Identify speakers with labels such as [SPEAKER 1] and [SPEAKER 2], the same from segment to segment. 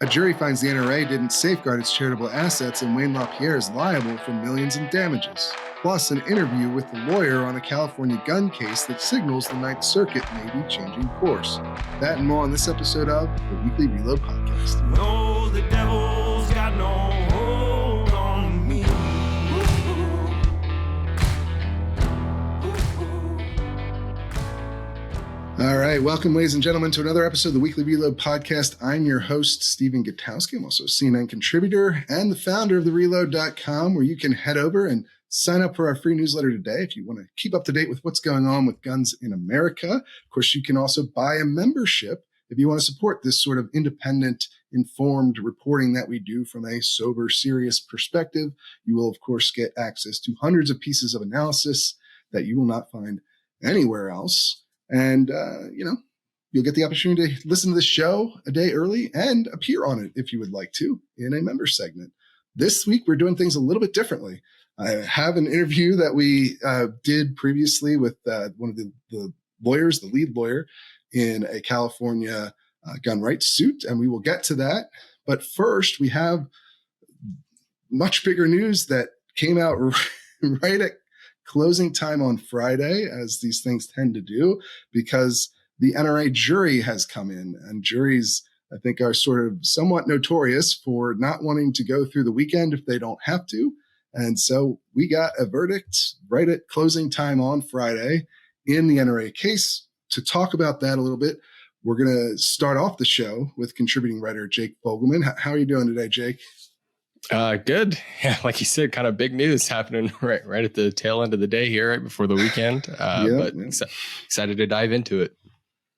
[SPEAKER 1] A jury finds the NRA didn't safeguard its charitable assets and Wayne LaPierre is liable for millions in damages. Plus, an interview with the lawyer on a California gun case that signals the Ninth Circuit may be changing course. That and more on this episode of the Weekly Reload Podcast.
[SPEAKER 2] No, the devil's got no hold on me.
[SPEAKER 1] All right, welcome, ladies and gentlemen, to another episode of the Weekly Reload Podcast. I'm your host, Stephen Gutowski. I'm also a CNN contributor and the founder of thereload.com, where you can head over and sign up for our free newsletter today if you want to keep up to date with what's going on with guns in America. Of course, you can also buy a membership if you want to support this sort of independent, informed reporting that we do from a sober, serious perspective. You will, of course, get access to hundreds of pieces of analysis that you will not find anywhere else. And, you'll get the opportunity to listen to this show a day early and appear on it if you would like to in a member segment. This week, we're doing things a little bit differently. I have an interview that we did previously with one of the lawyers, the lead lawyer in a California gun rights suit, and we will get to that. But first, we have much bigger news that came out right at closing time on Friday, as these things tend to do, because the NRA jury has come in, and juries, I think, are sort of somewhat notorious for not wanting to go through the weekend if they don't have to. And so we got a verdict right at closing time on Friday in the NRA case. To talk about that a little bit, we're going to start off the show with contributing writer Jake Fogleman. How are you doing today, Jake?
[SPEAKER 3] Good. Yeah, like you said, kind of big news happening right at the tail end of the day here, right before the weekend. Excited to dive into it.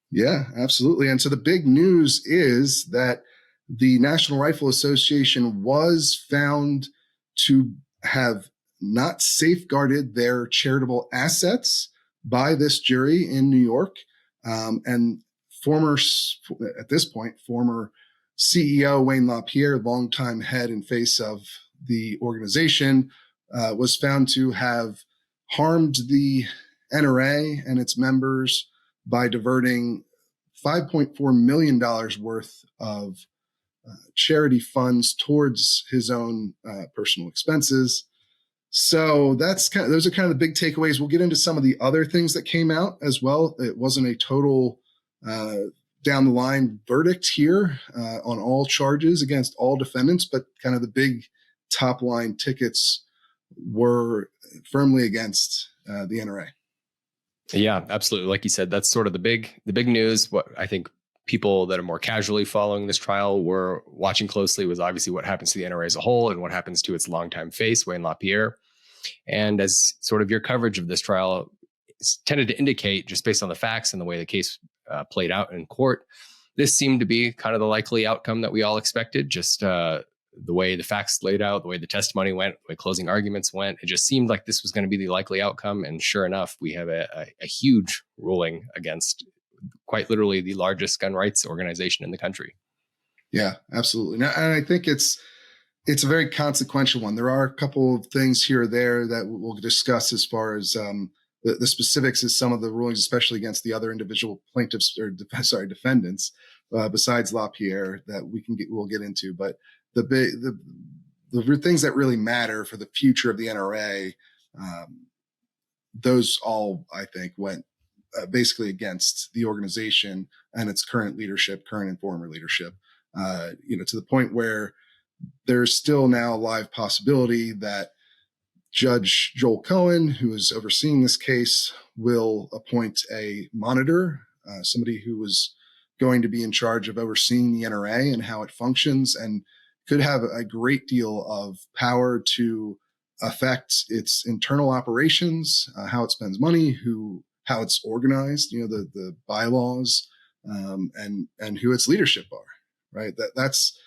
[SPEAKER 1] Yeah, absolutely. And so the big news is that the National Rifle Association was found to have not safeguarded their charitable assets by this jury in New York. And at this point, former CEO Wayne LaPierre, longtime head and face of the organization, was found to have harmed the NRA and its members by diverting $5.4 million worth of charity funds towards his own personal expenses. So those are kind of the big takeaways. We'll get into some of the other things that came out as well. It wasn't a total down the line verdict here on all charges against all defendants, but kind of the big top line tickets were firmly against the NRA.
[SPEAKER 3] Yeah, absolutely. Like you said, that's sort of the big news. What I think people that are more casually following this trial were watching closely was obviously what happens to the NRA as a whole and what happens to its longtime face, Wayne LaPierre. And as sort of your coverage of this trial tended to indicate, just based on the facts and the way the case played out in court, this seemed to be kind of the likely outcome that we all expected. Just the way the facts laid out, the way the testimony went, the way closing arguments went, it just seemed like this was going to be the likely outcome. And sure enough, we have a huge ruling against quite literally the largest gun rights organization in the country.
[SPEAKER 1] Yeah, absolutely. Now, and I think it's a very consequential one. There are a couple of things here or there that we'll discuss as far as the specifics of some of the rulings, especially against the other individual plaintiffs or defendants, besides LaPierre, that we'll get into. But the things that really matter for the future of the NRA, those all, I think, went basically against the organization and its current and former leadership, to the point where there's still now a live possibility that Judge Joel Cohen, who is overseeing this case, will appoint a monitor, somebody who was going to be in charge of overseeing the NRA and how it functions, and could have a great deal of power to affect its internal operations, how it spends money, how it's organized, the bylaws, and who its leadership are, right? That's,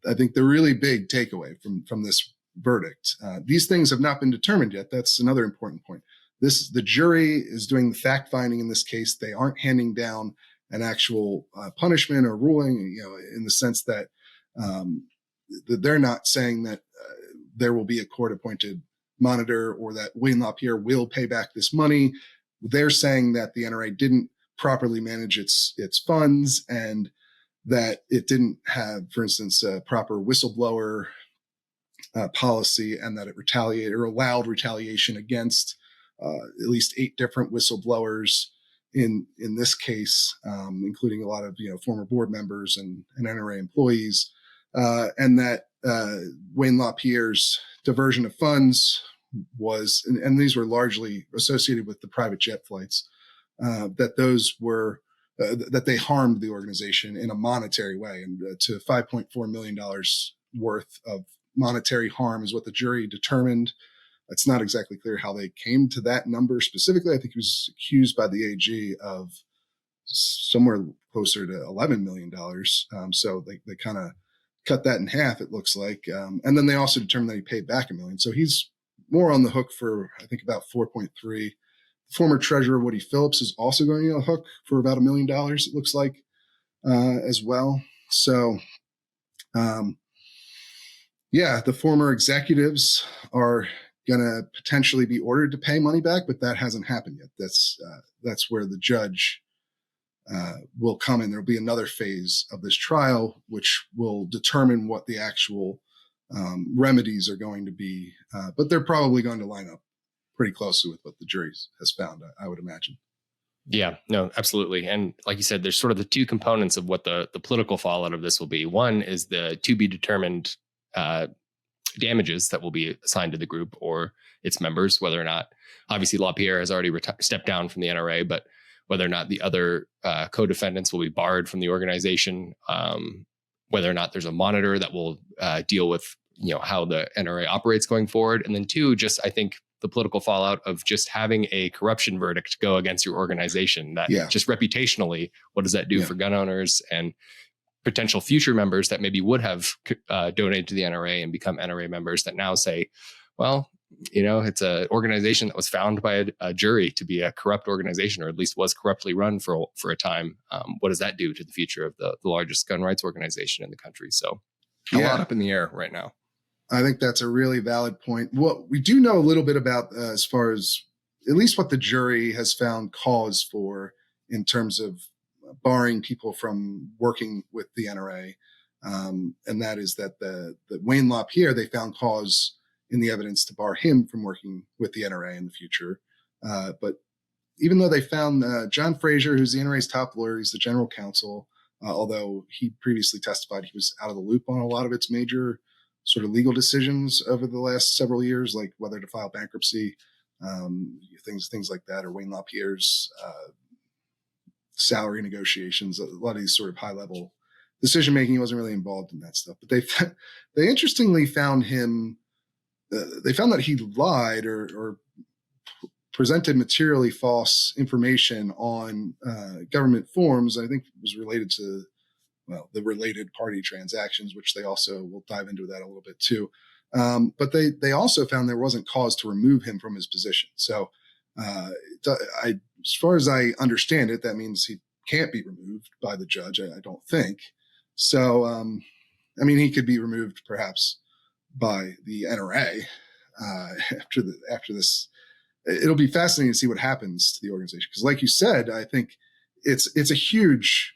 [SPEAKER 1] I think, the really big takeaway from this verdict. These things have not been determined yet. That's another important point. The jury is doing the fact finding in this case. They aren't handing down an actual punishment or ruling, in the sense that they're not saying that there will be a court appointed monitor or that Wayne LaPierre will pay back this money. They're saying that the NRA didn't properly manage its funds, and that it didn't have, for instance, a proper whistleblower policy, and that it retaliated or allowed retaliation against at least 8 different whistleblowers in this case, including a lot of former board members and NRA employees, and that Wayne LaPierre's diversion of funds was, and these were largely associated with the private jet flights, that those were that they harmed the organization in a monetary way, and to $5.4 million worth of monetary harm is what the jury determined. It's not exactly clear how they came to that number specifically. I think he was accused by the AG of somewhere closer to $11 million. So they kind of cut that in half, it looks like. And then they also determined that he paid back $1 million. So he's more on the hook for, I think, about 4.3. Former treasurer Woody Phillips is also going on the hook for about $1 million, it looks like, as well. So, yeah, the former executives are going to potentially be ordered to pay money back, but that hasn't happened yet. That's where the judge will come in. There'll be another phase of this trial, which will determine what the actual remedies are going to be. But they're probably going to line up pretty closely with what the jury has found, I would imagine.
[SPEAKER 3] Yeah, no, absolutely. And like you said, there's sort of the 2 components of what the political fallout of this will be. One is the to be determined damages that will be assigned to the group or its members, whether or not, obviously LaPierre has already stepped down from the NRA, but whether or not the other co-defendants will be barred from the organization, whether or not there's a monitor that will deal with, how the NRA operates going forward. And then 2, just, I think, the political fallout of just having a corruption verdict go against your organization, that just reputationally, what does that do for gun owners and potential future members that maybe would have donated to the NRA and become NRA members that now say, well, it's an organization that was found by a jury to be a corrupt organization, or at least was corruptly run for a time. What does that do to the future of the largest gun rights organization in the country? So a lot up in the air right now.
[SPEAKER 1] I think that's a really valid point. What we do know a little bit about as far as at least what the jury has found cause for in terms of barring people from working with the NRA. And that is that the Wayne LaPierre, they found cause in the evidence to bar him from working with the NRA in the future. But even though they found John Frazier, who's the NRA's top lawyer, he's the general counsel, although he previously testified he was out of the loop on a lot of its major sort of legal decisions over the last several years, like whether to file bankruptcy, things like that, or Wayne LaPierre's salary negotiations, a lot of these sort of high level decision making. He wasn't really involved in that stuff. But they interestingly found him. They found that he lied or presented materially false information on government forms. I think it was related to the related party transactions, which they also will dive into that a little bit too. But they also found there wasn't cause to remove him from his position. So as far as I understand it, that means he can't be removed by the judge. I don't think so. I mean, he could be removed perhaps by the NRA after this. It'll be fascinating to see what happens to the organization, because, like you said, I think it's a huge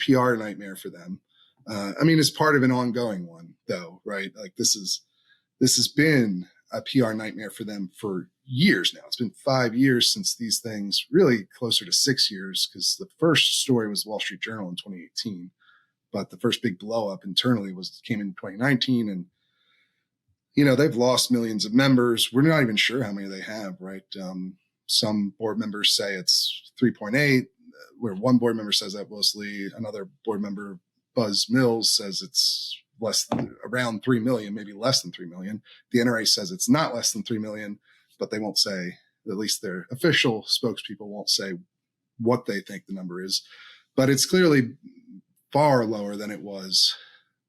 [SPEAKER 1] PR nightmare for them. I mean, it's part of an ongoing one, though, right? Like this has been a PR nightmare for them for years now. It's been 5 years since these things, really closer to 6 years, because the first story was the Wall Street Journal in 2018, but the first big blow up internally came in 2019. And, they've lost millions of members. We're not even sure how many they have, right? Some board members say it's 3.8, where one board member says that mostly. Another board member, Buzz Mills, says it's around 3 million, maybe less than 3 million. The NRA says it's not less than 3 million, but they won't say, at least their official spokespeople won't say what they think the number is. But it's clearly far lower than it was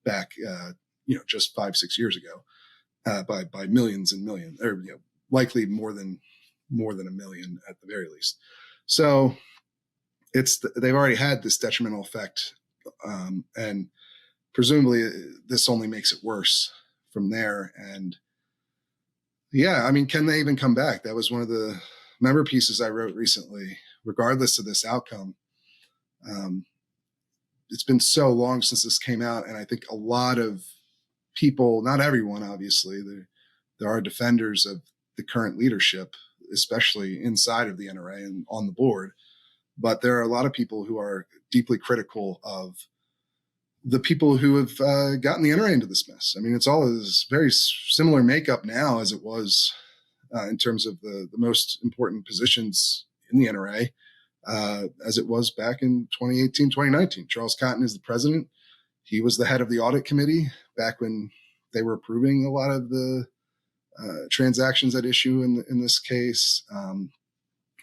[SPEAKER 1] back, just 5-6 years ago, by millions and millions, or likely more than 1 million at the very least. So they've already had this detrimental effect, and presumably this only makes it worse from there. And yeah, I mean, can they even come back? That was one of the member pieces I wrote recently. Regardless of this outcome, it's been so long since this came out. And I think a lot of people, not everyone, obviously, there are defenders of the current leadership, especially inside of the NRA and on the board. But there are a lot of people who are deeply critical of the people who have gotten the NRA into this mess. I mean, it's all this very similar makeup now as it was in terms of the most important positions in the NRA as it was back in 2018, 2019. Charles Cotton is the president. He was the head of the audit committee back when they were approving a lot of the transactions at issue in this case.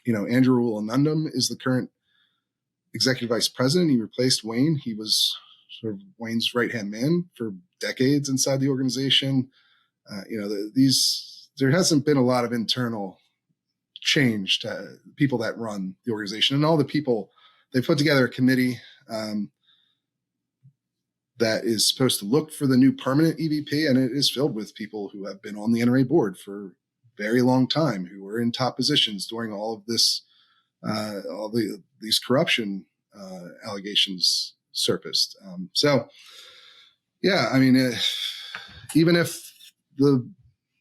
[SPEAKER 1] Andrew Woollandum is the current executive vice president. He replaced Wayne. He was sort of Wayne's right-hand man for decades inside the organization. There hasn't been a lot of internal change to people that run the organization, and all the people, they put together a committee that is supposed to look for the new permanent EVP, and it is filled with people who have been on the NRA board for a very long time, who were in top positions during all of this, these corruption allegations surfaced. Even if the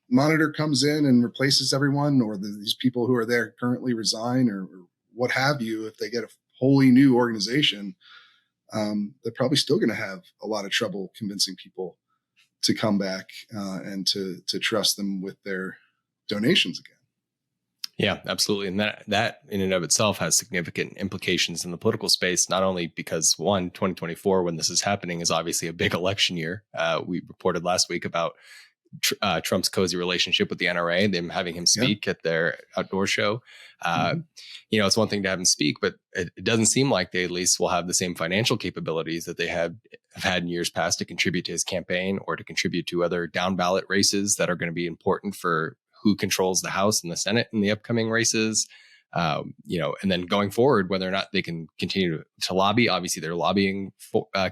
[SPEAKER 1] monitor comes in and replaces everyone, or these people who are there currently resign, or what have you, if they get a wholly new organization, they're probably still going to have a lot of trouble convincing people to come back and to trust them with their donations again.
[SPEAKER 3] Yeah, absolutely. And that in and of itself has significant implications in the political space, not only because 2024, when this is happening, is obviously a big election year. We reported last week about Trump's cozy relationship with the NRA, them having him speak at their outdoor show. It's one thing to have him speak, but it doesn't seem like they at least will have the same financial capabilities that they have had in years past to contribute to his campaign or to contribute to other down ballot races that are going to be important for who controls the House and the Senate in the upcoming races. And then going forward, whether or not they can continue to lobby. Obviously, their lobbying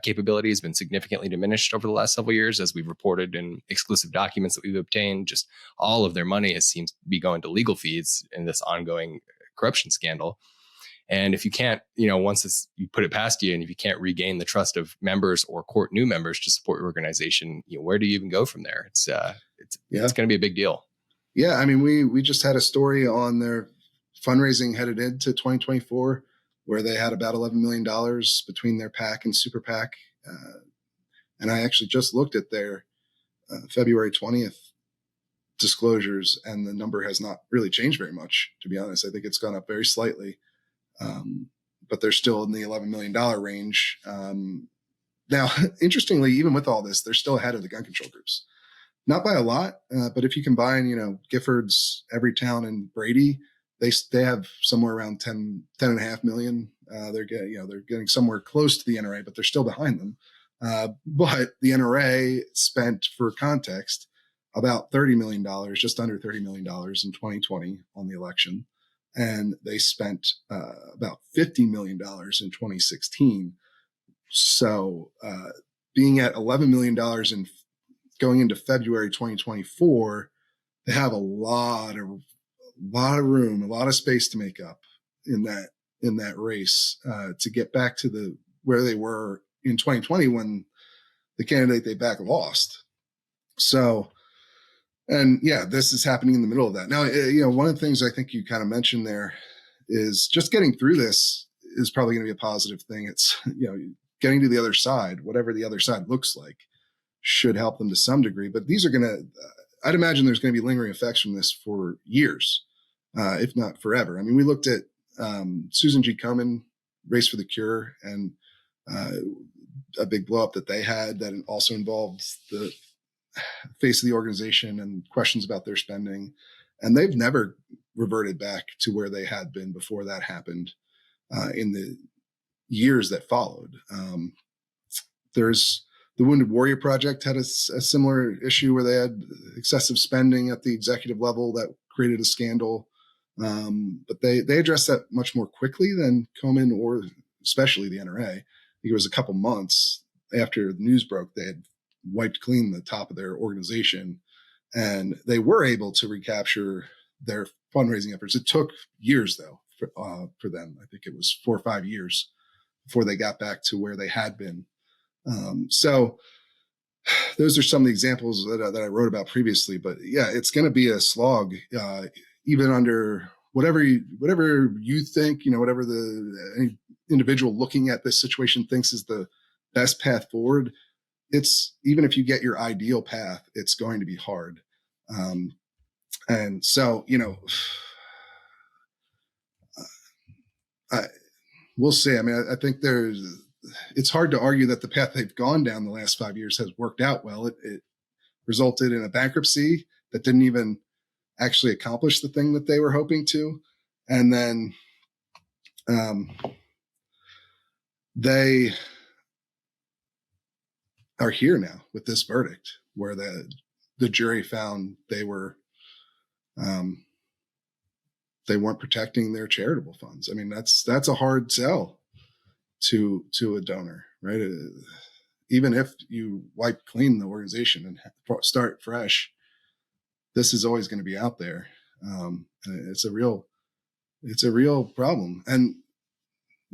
[SPEAKER 3] capability has been significantly diminished over the last several years, as we've reported in exclusive documents that we've obtained. Just all of their money seems to be going to legal fees in this ongoing corruption scandal. And if you can't, once you put it past you, and if you can't regain the trust of members or court new members to support your organization, where do you even go from there? It's going to be a big deal.
[SPEAKER 1] Yeah, I mean, we just had a story on their fundraising headed into 2024, where they had about $11 million between their PAC and Super PAC. And I actually just looked at their February 20th disclosures, and the number has not really changed very much, to be honest. I think it's gone up very slightly, but they're still in the $11 million range. Now, interestingly, even with all this, they're still ahead of the gun control groups. Not by a lot, but if you combine, Giffords, Everytown, and Brady, they have somewhere around 10.5 million. They're getting somewhere close to the NRA, but they're still behind them. But the NRA spent, for context, about $30 million, just under $30 million in 2020 on the election. And they spent about $50 million in 2016. So being at $11 million in going into February 2024, they have a lot of room, a lot of space to make up in that race to get back to where they were in 2020 when the candidate they back lost. So, and yeah, this is happening in the middle of that. Now, one of the things I think you kind of mentioned there is just getting through this is probably going to be a positive thing. It's, getting to the other side, whatever the other side looks like, should help them to some degree. But these are going to, I'd imagine there's going to be lingering effects from this for years, if not forever. I mean, we looked at Susan G. Komen, Race for the Cure, and a big blow up that they had that also involved the face of the organization and questions about their spending. And they've never reverted back to where they had been before that happened in the years that followed. There's the Wounded Warrior Project had a similar issue where they had excessive spending at the executive level that created a scandal. But they addressed that much more quickly than Komen, or especially the NRA. I think it was a couple months after the news broke, they had wiped clean the top of their organization, and they were able to recapture their fundraising efforts. It took years, though, for them. I think it was 4 or 5 years before they got back to where they had been. So those are some of the examples that I wrote about previously. But yeah, it's going to be a slog, even under whatever you think, whatever any individual looking at this situation thinks is the best path forward. It's, even if you get your ideal path, it's going to be hard. And so, we'll see. I mean, I think it's hard to argue that the path they've gone down the last 5 years has worked out well. It resulted in a bankruptcy that didn't even actually accomplish the thing that they were hoping to. And then they are here now with this verdict where the jury found they weren't protecting their charitable funds. I mean, that's a hard sell to a donor, right? Even if you wipe clean the organization and start fresh, this is always going to be out there. And it's a real problem. And,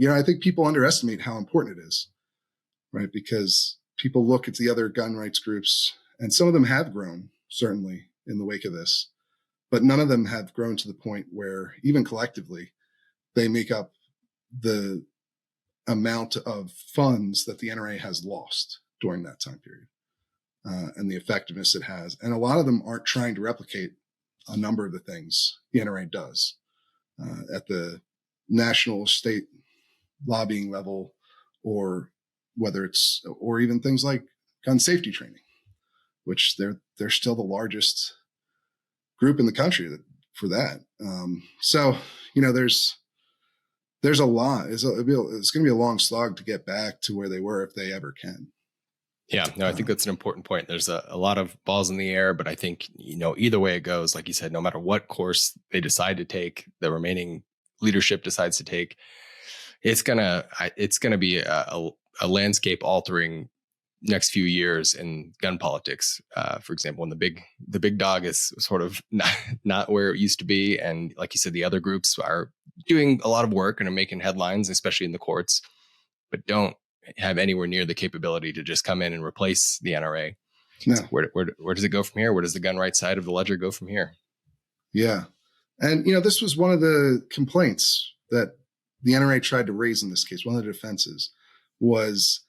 [SPEAKER 1] I think people underestimate how important it is, right? Because people look at the other gun rights groups, and some of them have grown, certainly, in the wake of this, but none of them have grown to the point where, even collectively, they make up the amount of funds that the NRA has lost during that time period, and the effectiveness it has. And a lot of them aren't trying to replicate a number of the things the NRA does at the national, state lobbying level, or even things like gun safety training, which they're still the largest group in the country for that. So, there's a lot. It's going to be a long slog to get back to where they were, if they ever can.
[SPEAKER 3] Yeah, no, I think that's an important point. There's a lot of balls in the air, but I think, either way it goes, like you said, no matter what course they decide to take, the remaining leadership decides to take, it's gonna be a landscape altering next few years in gun politics. For example, when the big dog is sort of not where it used to be, and like you said, the other groups are doing a lot of work and are making headlines, especially in the courts, but don't have anywhere near the capability to just come in and replace the NRA.
[SPEAKER 1] No.
[SPEAKER 3] Where does it go from here? Where does the gun rights side of the ledger go from here?
[SPEAKER 1] Yeah. And, this was one of the complaints that the NRA tried to raise in this case. One of the defenses was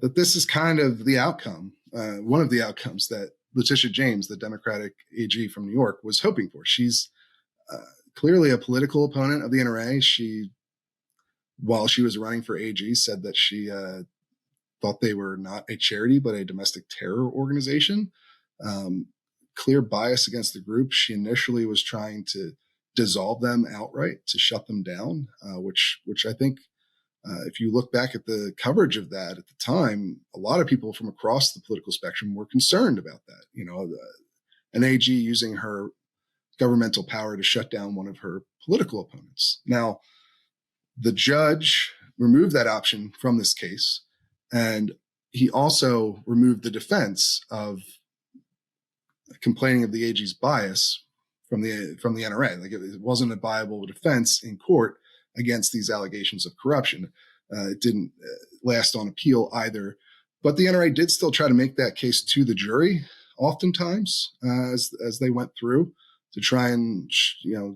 [SPEAKER 1] that this is kind of the outcome, one of the outcomes that Letitia James, the Democratic AG from New York, was hoping for. She's clearly a political opponent of the NRA. While she was running for AG, said that she thought they were not a charity, but a domestic terror organization. Clear bias against the group. She initially was trying to dissolve them outright, to shut them down, which I think, if you look back at the coverage of that at the time, a lot of people from across the political spectrum were concerned about that. An AG using her governmental power to shut down one of her political opponents. Now, the judge removed that option from this case, and he also removed the defense of complaining of the AG's bias from the NRA. Like, it wasn't a viable defense in court against these allegations of corruption. It didn't last on appeal either, but the NRA did still try to make that case to the jury, oftentimes as they went through, to try and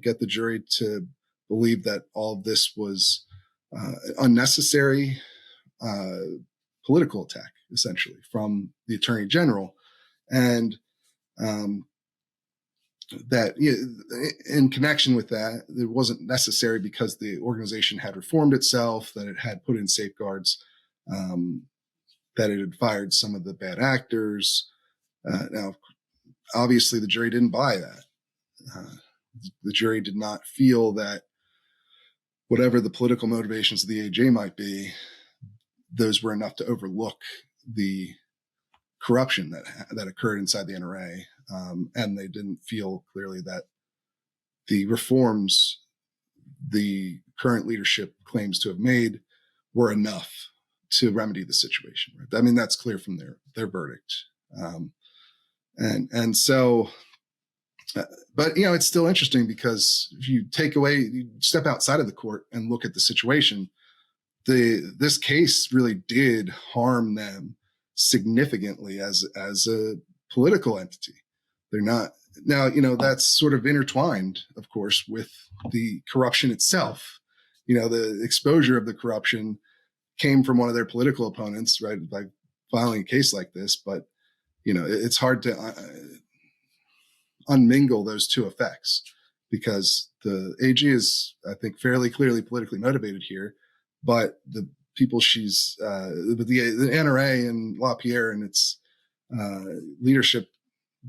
[SPEAKER 1] get the jury to believe that all of this was unnecessary political attack, essentially, from the Attorney General, and that in connection with that, it wasn't necessary because the organization had reformed itself, that it had put in safeguards, that it had fired some of the bad actors. Now, obviously, the jury didn't buy that. The jury did not feel that whatever the political motivations of the AJ might be, those were enough to overlook the corruption that occurred inside the NRA. And they didn't feel clearly that the reforms the current leadership claims to have made were enough to remedy the situation. Right? I mean, that's clear from their verdict. And so, but it's still interesting, because if you step outside of the court and look at the situation, this case really did harm them significantly as a political entity. They're not now, that's sort of intertwined, of course, with the corruption itself. The exposure of the corruption came from one of their political opponents, right, by filing a case like this. But, it's hard to unmingle those two effects, because the AG is, I think, fairly clearly politically motivated here, but the people she's, the NRA and LaPierre and its leadership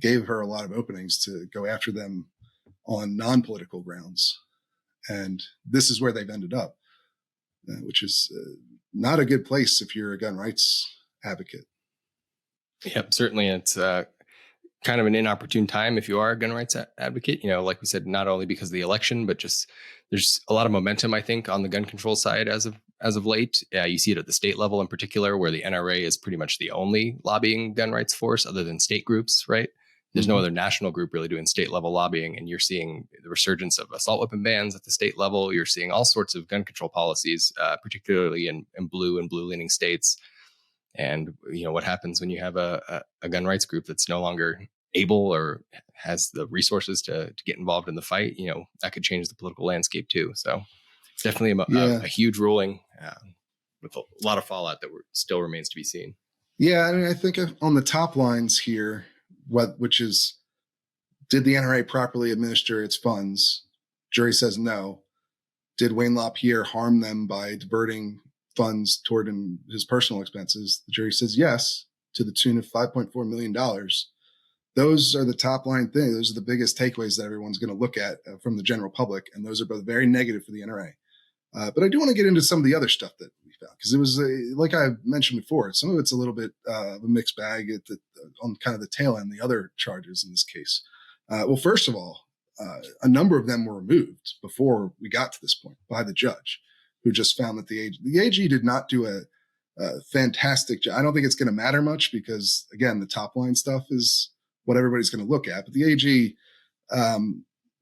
[SPEAKER 1] gave her a lot of openings to go after them on non-political grounds. And this is where they've ended up, which is not a good place if you're a gun rights advocate.
[SPEAKER 3] Yep, certainly. It's kind of an inopportune time if you are a gun rights advocate. Like we said, not only because of the election, but just there's a lot of momentum, I think, on the gun control side as of late. You see it at the state level in particular, where the NRA is pretty much the only lobbying gun rights force other than state groups, right? There's no other national group really doing state level lobbying. And you're seeing the resurgence of assault weapon bans at the state level. You're seeing all sorts of gun control policies, particularly in blue and blue leaning states. And, what happens when you have a gun rights group that's no longer able or has the resources to get involved in the fight, that could change the political landscape too. So it's definitely a huge ruling with a lot of fallout that still remains to be seen.
[SPEAKER 1] Yeah. I mean, I think on the top lines here, which is, did the NRA properly administer its funds? Jury says no. Did Wayne LaPierre harm them by diverting funds toward his personal expenses? The jury says yes, to the tune of $5.4 million. Those are the top line thing. Those are the biggest takeaways that everyone's going to look at from the general public. And those are both very negative for the NRA. But I do want to get into some of the other stuff that we found, because it was, like I mentioned before, some of it's a little bit of a mixed bag on kind of the tail end, the other charges in this case. Well, first of all, a number of them were removed before we got to this point by the judge, who just found that the AG did not do a fantastic job. I don't think it's going to matter much because, again, the top line stuff is what everybody's going to look at. But the AG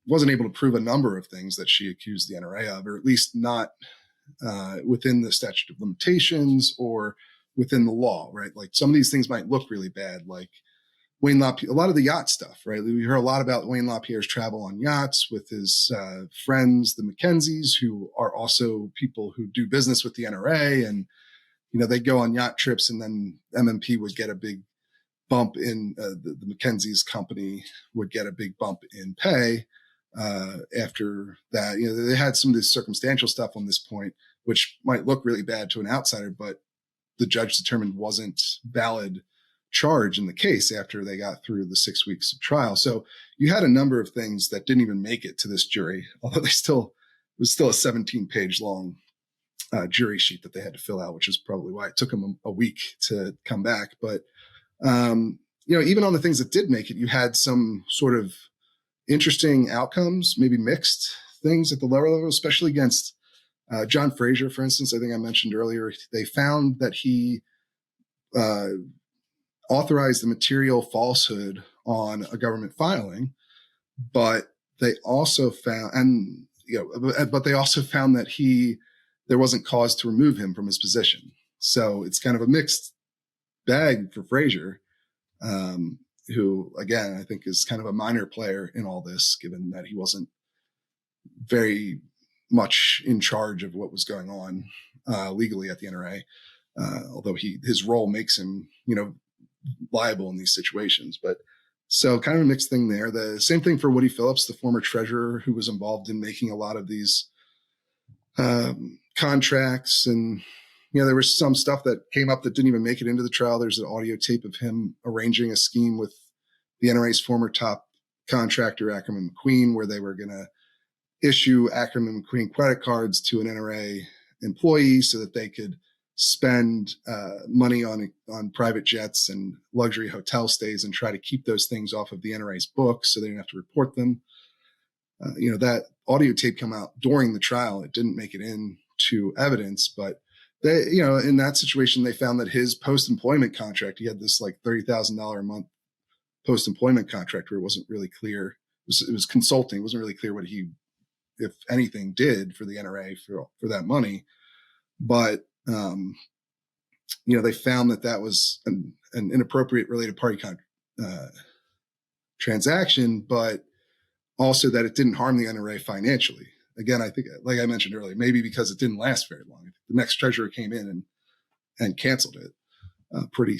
[SPEAKER 1] wasn't able to prove a number of things that she accused the NRA of, or at least not within the statute of limitations or within the law, right? Like some of these things might look really bad, like Wayne LaPierre, a lot of the yacht stuff, right? We hear a lot about Wayne LaPierre's travel on yachts with his friends, the Mackenzies, who are also people who do business with the NRA. And, they go on yacht trips, and then MMP would get a big bump in the Mackenzie's company would get a big bump in pay after that. They had some of this circumstantial stuff on this point, which might look really bad to an outsider, but the judge determined wasn't valid charge in the case after they got through the 6 weeks of trial. So you had a number of things that didn't even make it to this jury, although it was still a 17-page long jury sheet that they had to fill out, which is probably why it took them a week to come back. But even on the things that did make it, you had some sort of interesting outcomes, maybe mixed things at the lower level, especially against John Frazier, for instance. I think I mentioned earlier, they found that he authorized the material falsehood on a government filing, but they also found, that there wasn't cause to remove him from his position. So it's kind of a mixed bag for Frazier, who, again, I think is kind of a minor player in all this, given that he wasn't very much in charge of what was going on legally at the NRA, although his role makes him, liable in these situations. But so kind of a mixed thing there. The same thing for Woody Phillips, the former treasurer, who was involved in making a lot of these contracts. And, there was some stuff that came up that didn't even make it into the trial. There's an audio tape of him arranging a scheme with the NRA's former top contractor, Ackerman McQueen, where they were going to issue Ackerman McQueen credit cards to an NRA employee so that they could spend money on private jets and luxury hotel stays and try to keep those things off of the NRA's books so they didn't have to report them. That audio tape came out during the trial. It didn't make it into evidence, but they, in that situation, they found that his post-employment contract, he had this like $30,000 a month post-employment contract where it wasn't really clear. It was consulting. It wasn't really clear what he, if anything, did for the NRA for that money. but they found that was an inappropriate related party transaction, but also that it didn't harm the NRA financially. Again, I think, like I mentioned earlier, maybe because it didn't last very long. The next treasurer came in and canceled it pretty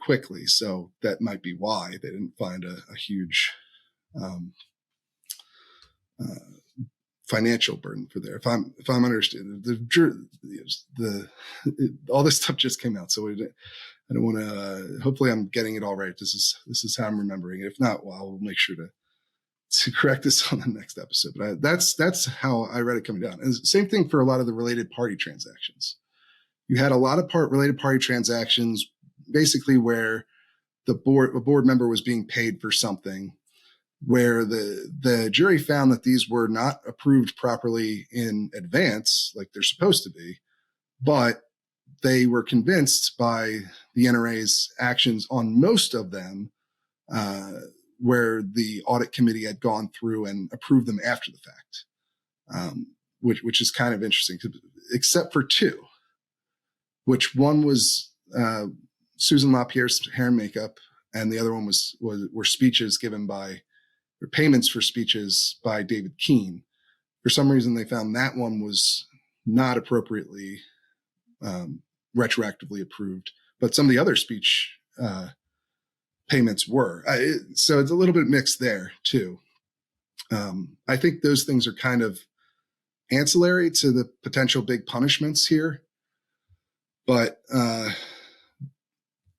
[SPEAKER 1] quickly. So that might be why they didn't find a huge financial burden for there. If I'm understanding, all this stuff just came out, so I don't want to. Hopefully, I'm getting it all right. This is how I'm remembering it. If not, well, I'll make sure to correct this on the next episode. But that's how I read it coming down. And same thing for a lot of the related party transactions. You had a lot of related party transactions, basically where a board member was being paid for something, where the jury found that these were not approved properly in advance, like they're supposed to be, but they were convinced by the NRA's actions on most of them, where the audit committee had gone through and approved them after the fact, which is kind of interesting, except for two, which one was Susan LaPierre's hair and makeup, and the other one were speeches given by, or payments for speeches by David Keene. For some reason, they found that one was not appropriately retroactively approved, but some of the other speech payments were. So it's a little bit mixed there too. I think those things are kind of ancillary to the potential big punishments here, but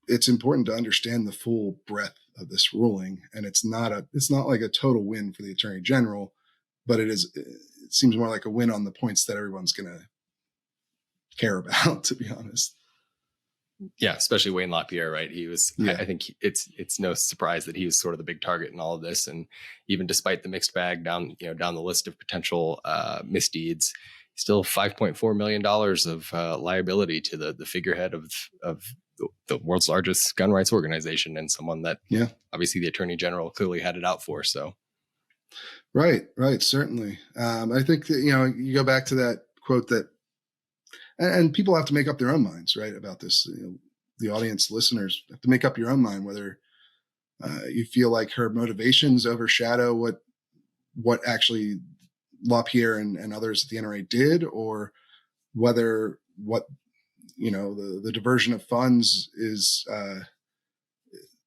[SPEAKER 1] it's important to understand the full breadth of this ruling. And it's not like a total win for the Attorney General, but it seems more like a win on the points that everyone's going to care about, to be honest.
[SPEAKER 3] Yeah, especially Wayne LaPierre, right? He was. Yeah. I think it's no surprise that he was sort of the big target in all of this, and even despite the mixed bag down the list of potential misdeeds, still $5.4 million of liability to the figurehead of the world's largest gun rights organization, and someone that obviously the Attorney General clearly had it out for. So,
[SPEAKER 1] right, certainly. I think that you go back to that quote that. And people have to make up their own minds, right, about this. The audience, listeners have to make up your own mind whether you feel like her motivations overshadow what actually LaPierre and others at the NRA did, or whether the diversion of funds is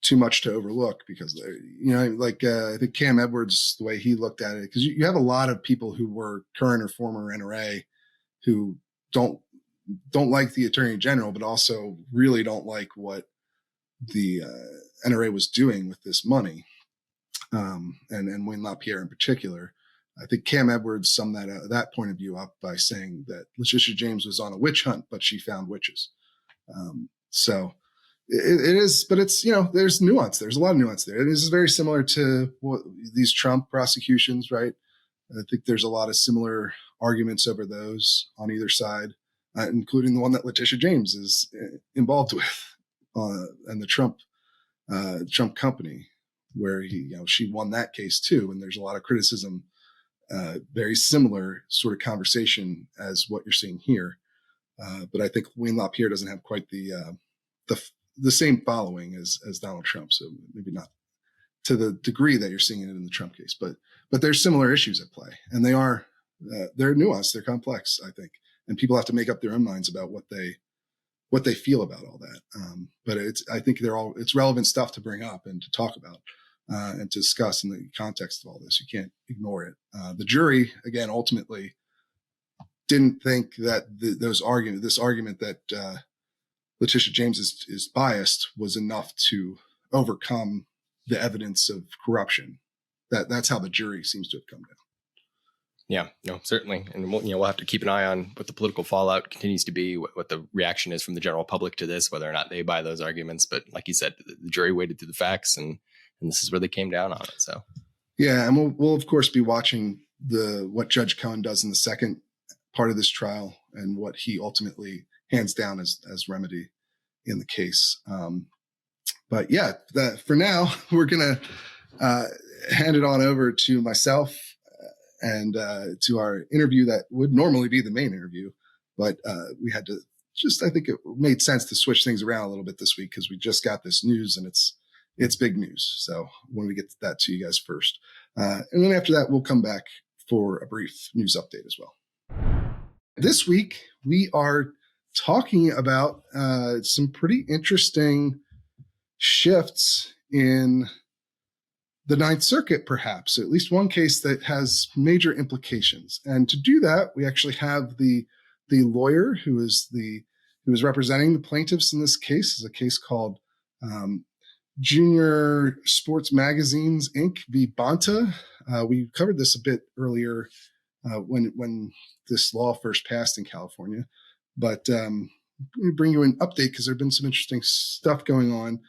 [SPEAKER 1] too much to overlook, because I think Cam Edwards, the way he looked at it, because you have a lot of people who were current or former NRA who don't like the Attorney General, but also really don't like what the NRA was doing with this money, and Wayne LaPierre in particular. I think Cam Edwards summed that point of view up by saying that Letitia James was on a witch hunt, but she found witches. So it is, but it's, there's nuance. There's a lot of nuance there. It is very similar to these Trump prosecutions, right? I think there's a lot of similar arguments over those on either side. Including the one that Letitia James is involved with, and the Trump company, where she won that case too. And there's a lot of criticism, very similar sort of conversation as what you're seeing here. But I think Wayne LaPierre doesn't have quite the same following as Donald Trump. So maybe not to the degree that you're seeing it in the Trump case, but there's similar issues at play, and they're nuanced, they're complex, I think. And people have to make up their own minds about what they feel about all that. But I think it's relevant stuff to bring up and to talk about and to discuss in the context of all this. You can't ignore it. The jury, again, ultimately didn't think that this argument that Letitia James is biased was enough to overcome the evidence of corruption. That's how the jury seems to have come down.
[SPEAKER 3] Yeah, no, certainly. And we'll have to keep an eye on what the political fallout continues to be, what the reaction is from the general public to this, whether or not they buy those arguments. But like you said, the jury waded through the facts, and this is where they came down on it. So,
[SPEAKER 1] yeah, and we'll of course be watching what Judge Cohen does in the second part of this trial and what he ultimately hands down as remedy in the case. But yeah, for now, we're going to hand it on over to myself and to our interview that would normally be the main interview, but we had to I think it made sense to switch things around a little bit this week because we just got this news and it's big news. So I wanted to get that to you guys first. And then after that, we'll come back for a brief news update as well. This week, we are talking about some pretty interesting shifts in the Ninth Circuit, perhaps, at least one case that has major implications. And to do that, we actually have the lawyer who is representing the plaintiffs in this case. Is a case called Junior Sports Magazines Inc. v. Bonta. We covered this a bit earlier when this law first passed in California, but we bring you an update because there have been some interesting stuff going on.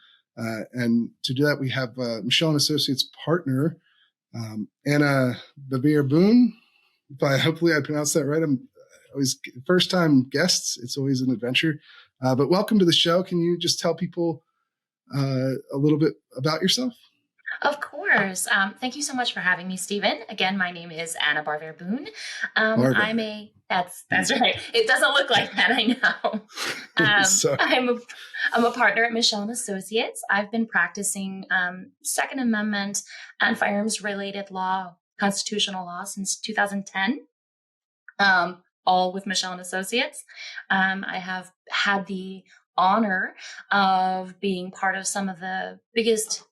[SPEAKER 1] And to do that, we have Michelle and Associates partner, Anna Barvir-Boone. Hopefully I pronounced that right. I'm always first time guests. It's always an adventure, but welcome to the show. Can you just tell people a little bit about yourself?
[SPEAKER 4] Of course. Thank you so much for having me, Stephen. Again, my name is Anna Barvir-Boone. That's right. It doesn't look like that, I know. I'm a partner at Michelle and Associates. I've been practicing Second Amendment and firearms related law, constitutional law since 2010. All with Michelle and Associates. I have had the honor of being part of some of the biggest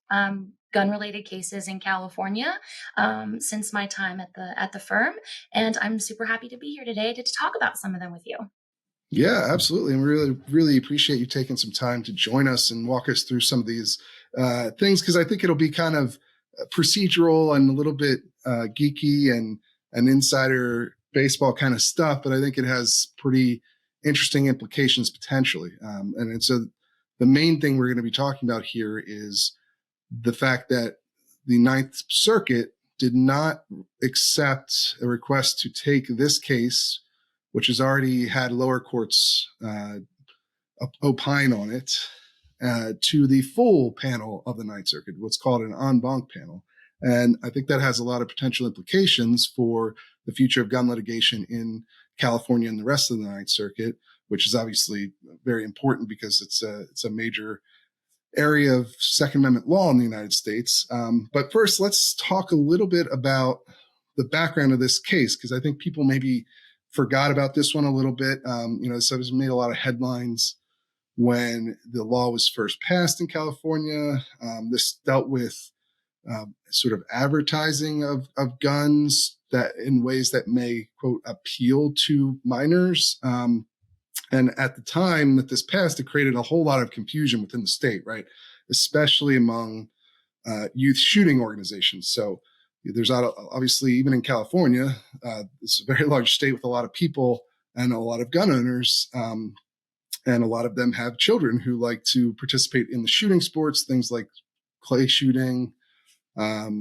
[SPEAKER 4] gun-related cases in California since my time at the firm, and I'm super happy to be here today to talk about some of them with you.
[SPEAKER 1] Yeah, absolutely, and we really, really appreciate you taking some time to join us and walk us through some of these things because I think it'll be kind of procedural and a little bit geeky and insider baseball kind of stuff, but I think it has pretty interesting implications potentially. And so the main thing we're going to be talking about here is the fact that the Ninth Circuit did not accept a request to take this case, which has already had lower courts opine on it, to the full panel of the Ninth Circuit, what's called an en banc panel. And I think that has a lot of potential implications for the future of gun litigation in California and the rest of the Ninth Circuit, which is obviously very important because it's a major area of Second Amendment law in the United States. But first, let's talk a little bit about the background of this case, because I think people maybe forgot about this one a little bit. So it's made a lot of headlines when the law was first passed in California. This dealt with sort of advertising of guns that in ways that may, quote, appeal to minors. And at the time that this passed, it created a whole lot of confusion within the state, right? Especially among youth shooting organizations. So there's obviously, even in California, it's a very large state with a lot of people and a lot of gun owners. And a lot of them have children who like to participate in the shooting sports, things like clay shooting,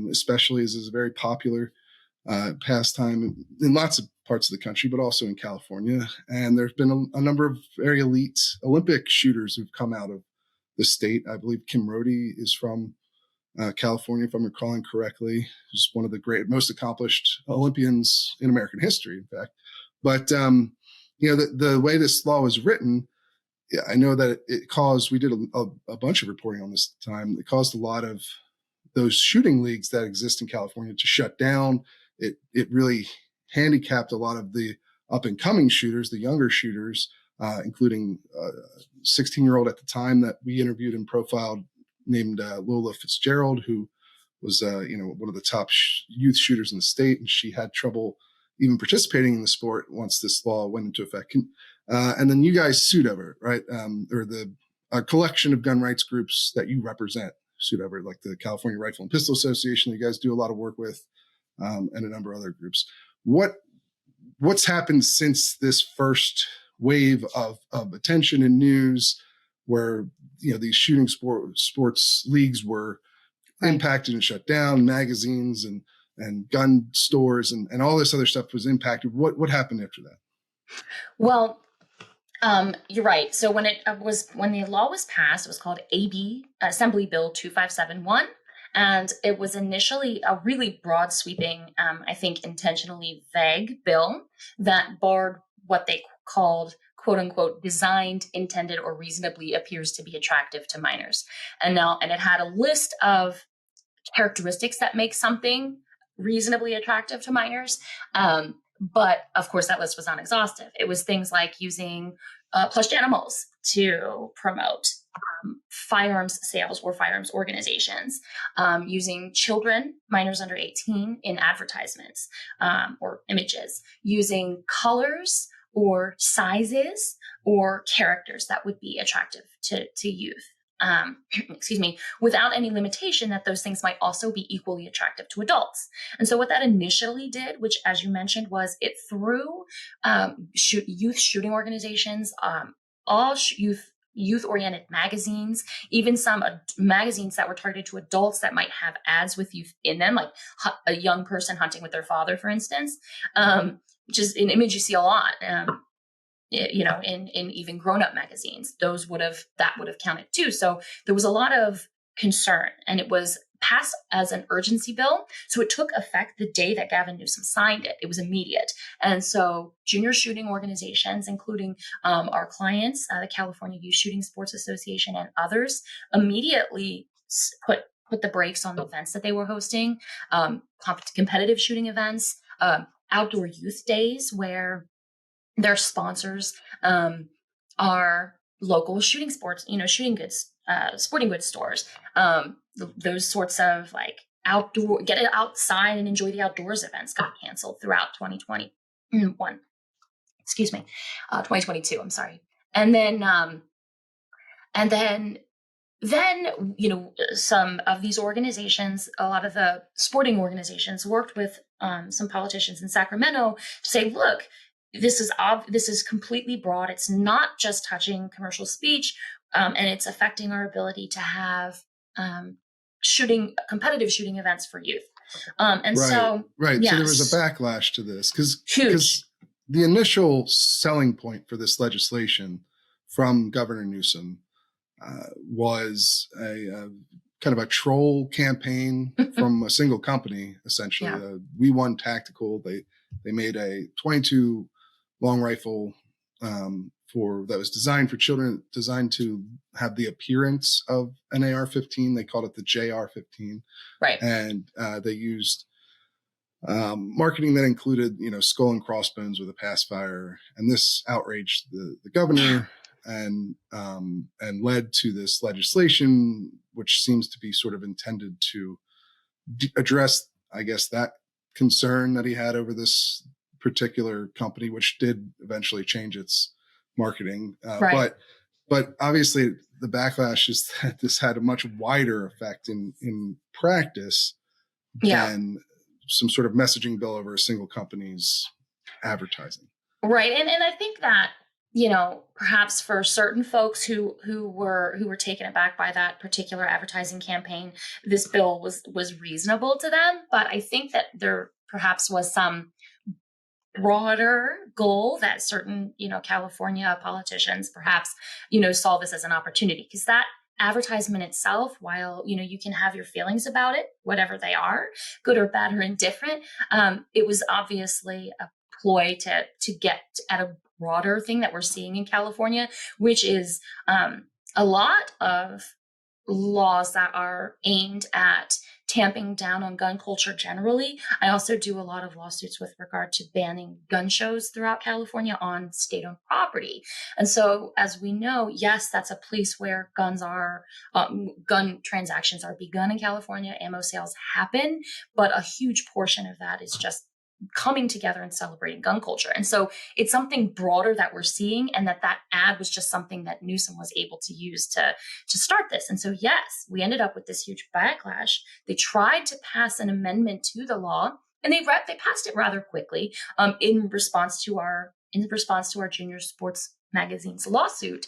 [SPEAKER 1] especially is a very popular pastime in lots of parts of the country, but also in California. And there's been a number of very elite Olympic shooters who've come out of the state. I believe Kim Rody is from California, if I'm recalling correctly, who's one of the most accomplished Olympians in American history, in fact. But, the way this law was written, I know that it caused, we did a bunch of reporting on this time. It caused a lot of those shooting leagues that exist in California to shut down. It really handicapped a lot of the up and coming shooters, the younger shooters, including a 16-year-old at the time that we interviewed and profiled named Lola Fitzgerald, who was, one of the top youth shooters in the state. And she had trouble even participating in the sport once this law went into effect. And then you guys sued over it, right? Or a collection of gun rights groups that you represent sued over, like the California Rifle and Pistol Association that you guys do a lot of work with, and a number of other groups. What's happened since this first wave of attention and news where, these shooting sports leagues were impacted and shut down, magazines and gun stores and all this other stuff was impacted? What happened after that?
[SPEAKER 4] Well, you're right. So when the law was passed, it was called Assembly Bill 2571. And it was initially a really broad sweeping, I think intentionally vague bill that barred what they called quote unquote designed, intended, or reasonably appears to be attractive to minors. And it had a list of characteristics that make something reasonably attractive to minors. But of course, that list was not exhaustive. It was things like using plushed animals to promote firearms sales or firearms organizations, using children, minors under 18, in advertisements or images, using colors or sizes or characters that would be attractive to youth. Excuse me, without any limitation that those things might also be equally attractive to adults. And so what that initially did, which as you mentioned, was it threw youth shooting organizations, all youth-oriented magazines, even some magazines that were targeted to adults that might have ads with youth in them, like a young person hunting with their father, for instance, which is an image you see a lot. In even grown-up magazines, that would have counted too. So there was a lot of concern, and it was passed as an urgency bill. So it took effect the day that Gavin Newsom signed it. It was immediate. And so junior shooting organizations, including our clients, the California Youth Shooting Sports Association and others, immediately put the brakes on the events that they were hosting, competitive shooting events, outdoor youth days where their sponsors are local shooting sporting goods stores. Those sorts of like outdoor, get it outside and enjoy the outdoors events got canceled throughout 2021. Excuse me, 2022. I'm sorry. And then some of these organizations, a lot of the sporting organizations, worked with some politicians in Sacramento to say, look, this is completely broad. It's not just touching commercial speech, and it's affecting our ability to have competitive shooting events for youth.
[SPEAKER 1] Right.
[SPEAKER 4] Yes.
[SPEAKER 1] So there was a backlash to this because the initial selling point for this legislation from Governor Newsom was a kind of a troll campain from a single company, essentially.
[SPEAKER 4] Yeah.
[SPEAKER 1] We Won Tactical. They made a 22 long rifle that was designed for children, designed to have the appearance of an AR-15. They called it the JR-15.
[SPEAKER 4] Right.
[SPEAKER 1] And they used marketing that included, skull and crossbones with a pass fire. And this outraged the governor and led to this legislation, which seems to be sort of intended to address, I guess, that concern that he had over this particular company, which did eventually change its marketing.
[SPEAKER 4] Right.
[SPEAKER 1] But obviously the backlash is that this had a much wider effect in practice than some sort of messaging bill over a single company's advertising.
[SPEAKER 4] Right. And I think that, perhaps for certain folks who were taken aback by that particular advertising campaign, this bill was reasonable to them. But I think that there perhaps was some broader goal that certain, California politicians perhaps, saw this as an opportunity, because that advertisement itself, while, you can have your feelings about it, whatever they are, good or bad or indifferent, it was obviously a ploy to get at a broader thing that we're seeing in California, which is a lot of laws that are aimed at tamping down on gun culture generally. I also do a lot of lawsuits with regard to banning gun shows throughout California on state-owned property. And so, as we know, yes, that's a place where gun transactions are begun in California, ammo sales happen, but a huge portion of that is just coming together and celebrating gun culture. And so it's something broader that we're seeing, and that ad was just something that Newsom was able to use to start this. And so, yes, we ended up with this huge backlash. They tried to pass an amendment to the law, and they passed it rather quickly in response to our junior sports magazine's lawsuit.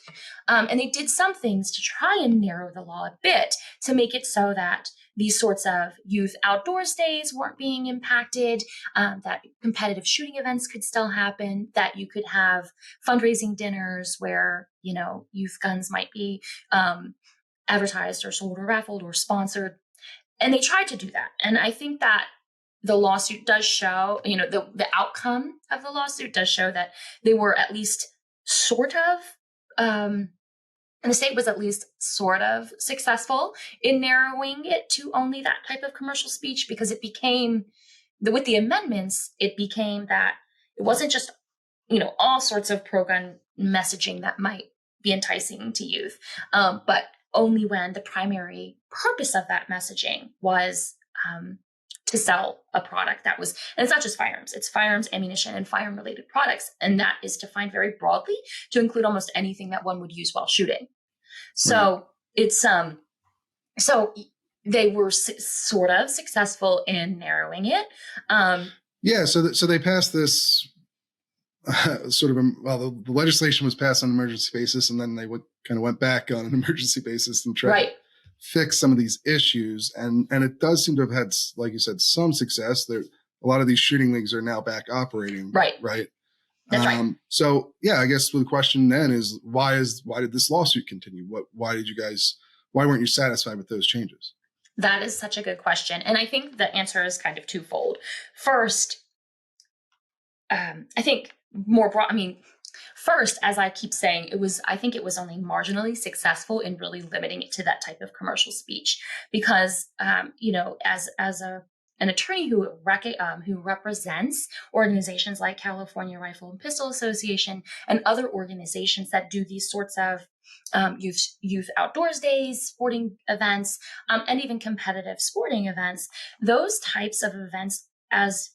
[SPEAKER 4] And they did some things to try and narrow the law a bit to make it so that these sorts of youth outdoors days weren't being impacted, that competitive shooting events could still happen, that you could have fundraising dinners where, youth guns might be advertised or sold or raffled or sponsored. And they tried to do that. And I think that the lawsuit does show, the outcome of the lawsuit does show that they were at least sort of, and the state was at least sort of successful in narrowing it to only that type of commercial speech, because it became, with the amendments, it became that it wasn't just, all sorts of pro-gun messaging that might be enticing to youth, but only when the primary purpose of that messaging was to sell a product that was, and it's not just firearms, it's firearms, ammunition, and firearm related products. And that is defined very broadly to include almost anything that one would use while shooting. So it's, so they were sort of successful in narrowing it.
[SPEAKER 1] So they passed this the legislation was passed on an emergency basis, and then they kind of went back on an emergency basis and tried to fix some of these issues. And it does seem to have had, like you said, some success. There, a lot of these shooting leagues are now back operating. Right.
[SPEAKER 4] That's right.
[SPEAKER 1] So yeah, I guess the question then is why did this lawsuit continue? Why weren't you satisfied with those changes?
[SPEAKER 4] That is such a good question. And I think the answer is kind of twofold. First, I think first, as I keep saying, I think it was only marginally successful in really limiting it to that type of commercial speech, because, as an attorney who represents organizations like California Rifle and Pistol Association and other organizations that do these sorts of youth outdoors days, sporting events, and even competitive sporting events, those types of events, as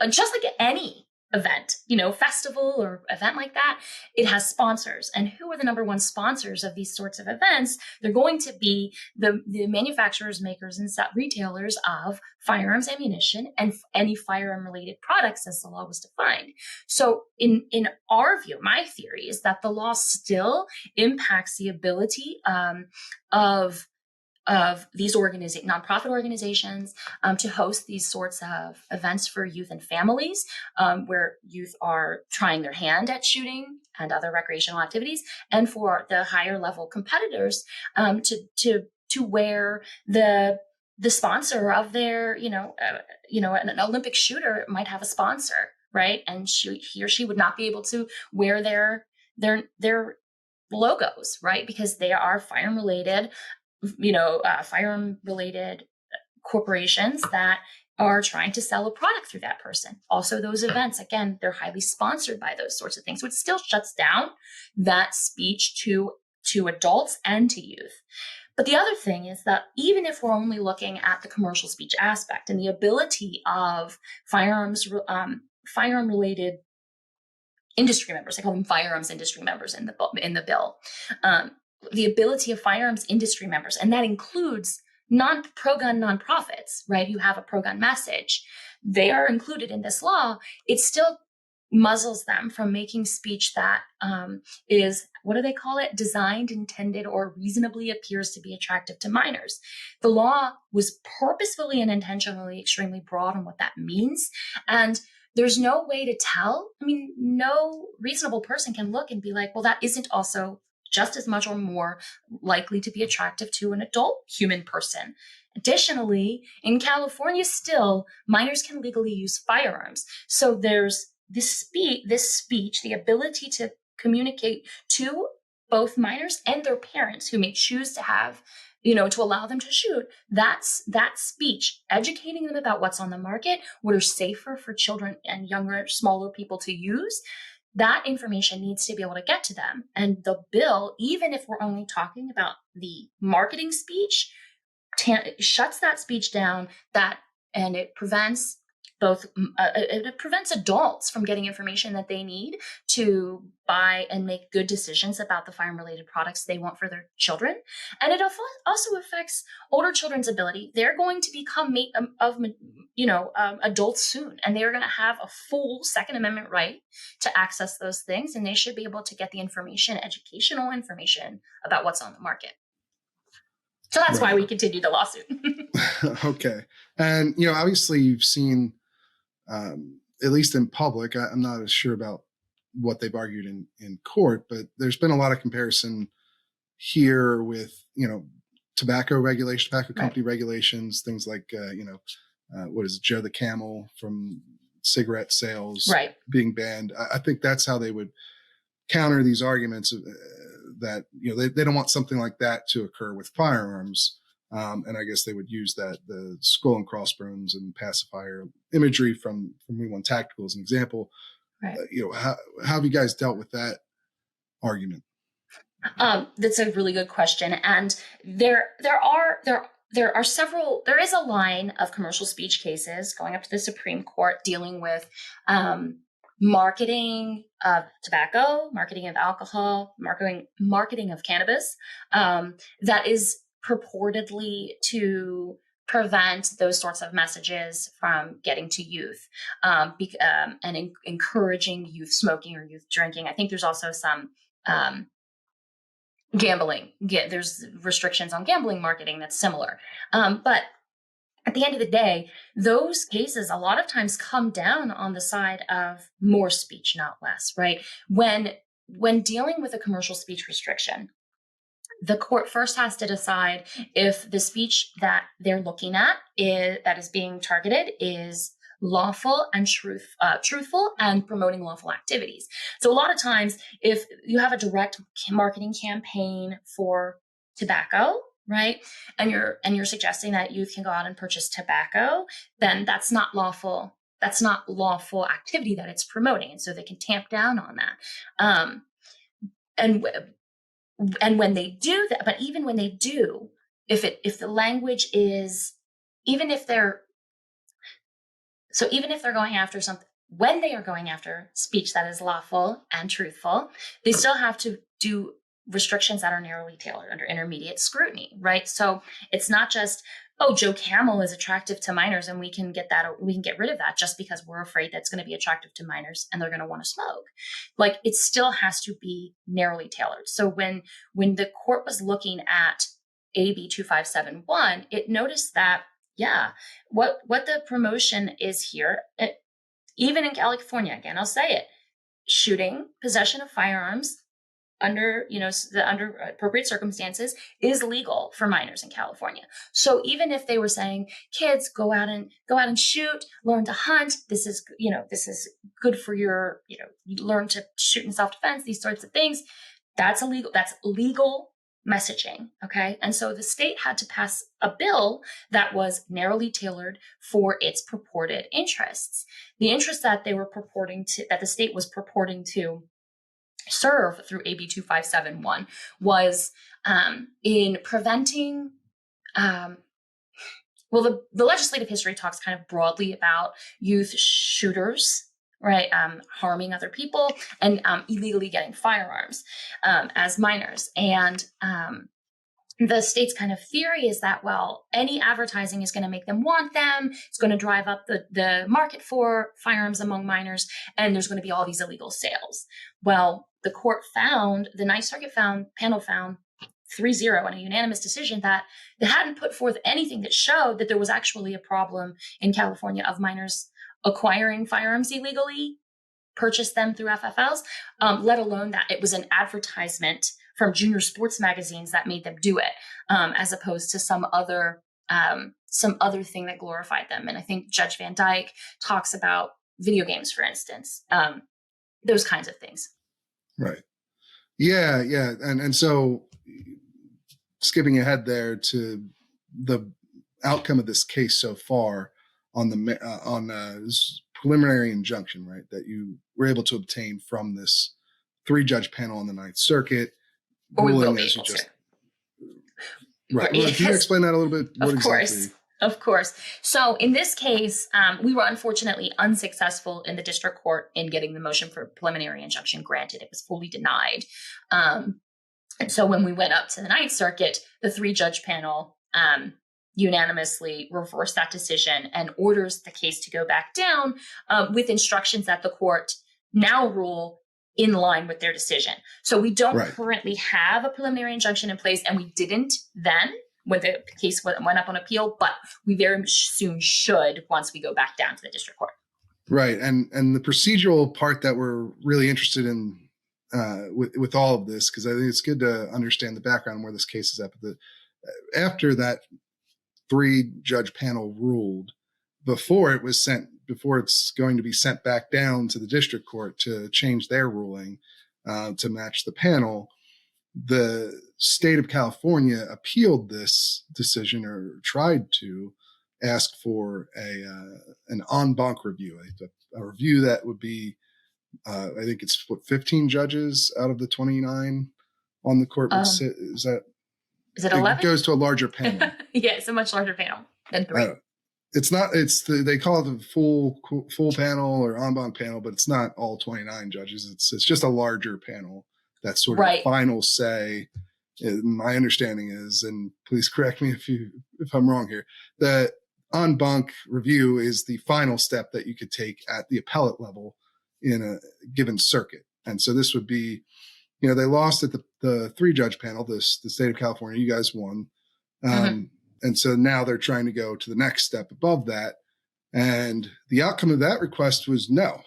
[SPEAKER 4] just like any event, festival or event like that, it has sponsors. And who are the number one sponsors of these sorts of events? They're going to be the manufacturers, makers, and retailers of firearms, ammunition, and any firearm related products, as the law was defined. So in our view, my theory is that the law still impacts the ability of these nonprofit organizations to host these sorts of events for youth and families, where youth are trying their hand at shooting and other recreational activities, and for the higher level competitors to wear the sponsor of their, an Olympic shooter might have a sponsor, right? And he or she would not be able to wear their logos, right? Because they are firearm related corporations that are trying to sell a product through that person. Also, those events, again, they're highly sponsored by those sorts of things. So it still shuts down that speech to adults and to youth. But the other thing is that even if we're only looking at the commercial speech aspect and the ability of firearm related industry members, I call them firearms industry members in the bill, the ability of firearms industry members, and that includes pro-gun nonprofits, right, who have a pro-gun message, they are included in this law. It still muzzles them from making speech that is, what do they call it? Designed, intended, or reasonably appears to be attractive to minors. The law was purposefully and intentionally extremely broad on what that means. And there's no way to tell. No reasonable person can look and be like, well, that isn't also just as much or more likely to be attractive to an adult human person. Additionally, in California still, minors can legally use firearms. So there's this speech, the ability to communicate to both minors and their parents who may choose to have, to allow them to shoot, that speech, educating them about what's on the market, what are safer for children and younger, smaller people to use, that information needs to be able to get to them. And the bill, even if we're only talking about the marketing speech, shuts that speech down, and it prevents adults from getting information that they need to buy and make good decisions about the firearm-related products they want for their children. And it also affects older children's ability. They're going to become adults soon, and they're going to have a full Second Amendment right to access those things, and they should be able to get the information, educational information about what's on the market. So that's why we continue the lawsuit.
[SPEAKER 1] Okay. And, obviously you've seen, at least in public, I'm not as sure about what they've argued in court, but there's been a lot of comparison here with, tobacco company regulations, things like, what is it, Joe the Camel from cigarette sales
[SPEAKER 4] right.
[SPEAKER 1] being banned. I think that's how they would counter these arguments that, they don't want something like that to occur with firearms. And I guess they would use the skull and crossbones and pacifier imagery from We Want Tactical as an example.
[SPEAKER 4] Right.
[SPEAKER 1] How have you guys dealt with that argument?
[SPEAKER 4] That's a really good question. And there is a line of commercial speech cases going up to the Supreme Court dealing with marketing of tobacco, marketing of alcohol, marketing of cannabis, that is purportedly to prevent those sorts of messages from getting to youth, and encouraging youth smoking or youth drinking. I think there's also some gambling. There's restrictions on gambling marketing that's similar. But at the end of the day, those cases a lot of times come down on the side of more speech, not less, right? When dealing with a commercial speech restriction, the court first has to decide if the speech that they're looking at that is being targeted is lawful and truthful and promoting lawful activities. So a lot of times, if you have a direct marketing campaign for tobacco, right, and you're suggesting that youth can go out and purchase tobacco, then that's not lawful. That's not lawful activity that it's promoting, and so they can tamp down on that. And when they do that, but even when they do, if the language is, even if they're going after something, when they are going after speech that is lawful and truthful, they still have to do restrictions that are narrowly tailored under intermediate scrutiny, right? So it's not just, oh, Joe Camel is attractive to minors and we can get rid of that just because we're afraid that's going to be attractive to minors and they're going to want to smoke. Like, it still has to be narrowly tailored. So when the court was looking at AB 2571, it noticed that, what the promotion is here, even in California, again, I'll say it, shooting, possession of firearms under appropriate circumstances is legal for minors in California. So even if they were saying, kids, go out and shoot, learn to hunt, this is good for your, learn to shoot in self-defense, these sorts of things, that's legal messaging. Okay. And so the state had to pass a bill that was narrowly tailored for its purported interests. The interest that that the state was purporting to serve through AB 2571 was in preventing, the legislative history talks kind of broadly about youth shooters, right, harming other people and illegally getting firearms as minors. And the state's kind of theory is that, well, any advertising is going to make them want them. It's going to drive up the market for firearms among minors, and there's going to be all these illegal sales. Well, the Ninth Circuit panel found 3-0 in a unanimous decision that they hadn't put forth anything that showed that there was actually a problem in California of minors acquiring firearms illegally, purchase them through FFLs, let alone that it was an advertisement from junior sports magazines that made them do it, as opposed to some other thing that glorified them. And I think Judge Van Dyke talks about video games, for instance, those kinds of things.
[SPEAKER 1] Right. Yeah. And so skipping ahead there to the outcome of this case so far on this preliminary injunction, right, that you were able to obtain from this 3-judge panel on the Ninth Circuit.
[SPEAKER 4] Or we will be
[SPEAKER 1] as
[SPEAKER 4] able to.
[SPEAKER 1] Right. Well, can you explain that a little bit?
[SPEAKER 4] Of course. So in this case, we were unfortunately unsuccessful in the district court in getting the motion for preliminary injunction granted. It was fully denied. And so when we went up to the Ninth Circuit, the 3-judge panel unanimously reversed that decision and orders the case to go back down with instructions that the court now rule in line with their decision. So we don't currently have a preliminary injunction in place, and we didn't then when the case went up on appeal, but we very soon should once we go back down to the district court. Right.
[SPEAKER 1] And the procedural part that we're really interested in with all of this, because I think it's good to understand the background where this case is at. After that 3-judge panel ruled, before it's going to be sent back down to the district court to change their ruling to match the panel, the state of California appealed this decision, or tried to ask for an en banc review, a review that would be, I think it's 15 judges out of the 29 on the court would sit. Is
[SPEAKER 4] it 11?
[SPEAKER 1] It goes to a larger panel.
[SPEAKER 4] Yeah, it's a much larger panel than 3.
[SPEAKER 1] They call it the full panel or en banc panel, but it's not all 29 judges. It's just a larger panel. That's sort of the final say. My understanding is, and please correct me if I'm wrong here, that en banc review is the final step that you could take at the appellate level in a given circuit. And so this would be, they lost at the 3-judge panel, the state of California. You guys won. And so now they're trying to go to the next step above that. And the outcome of that request was no.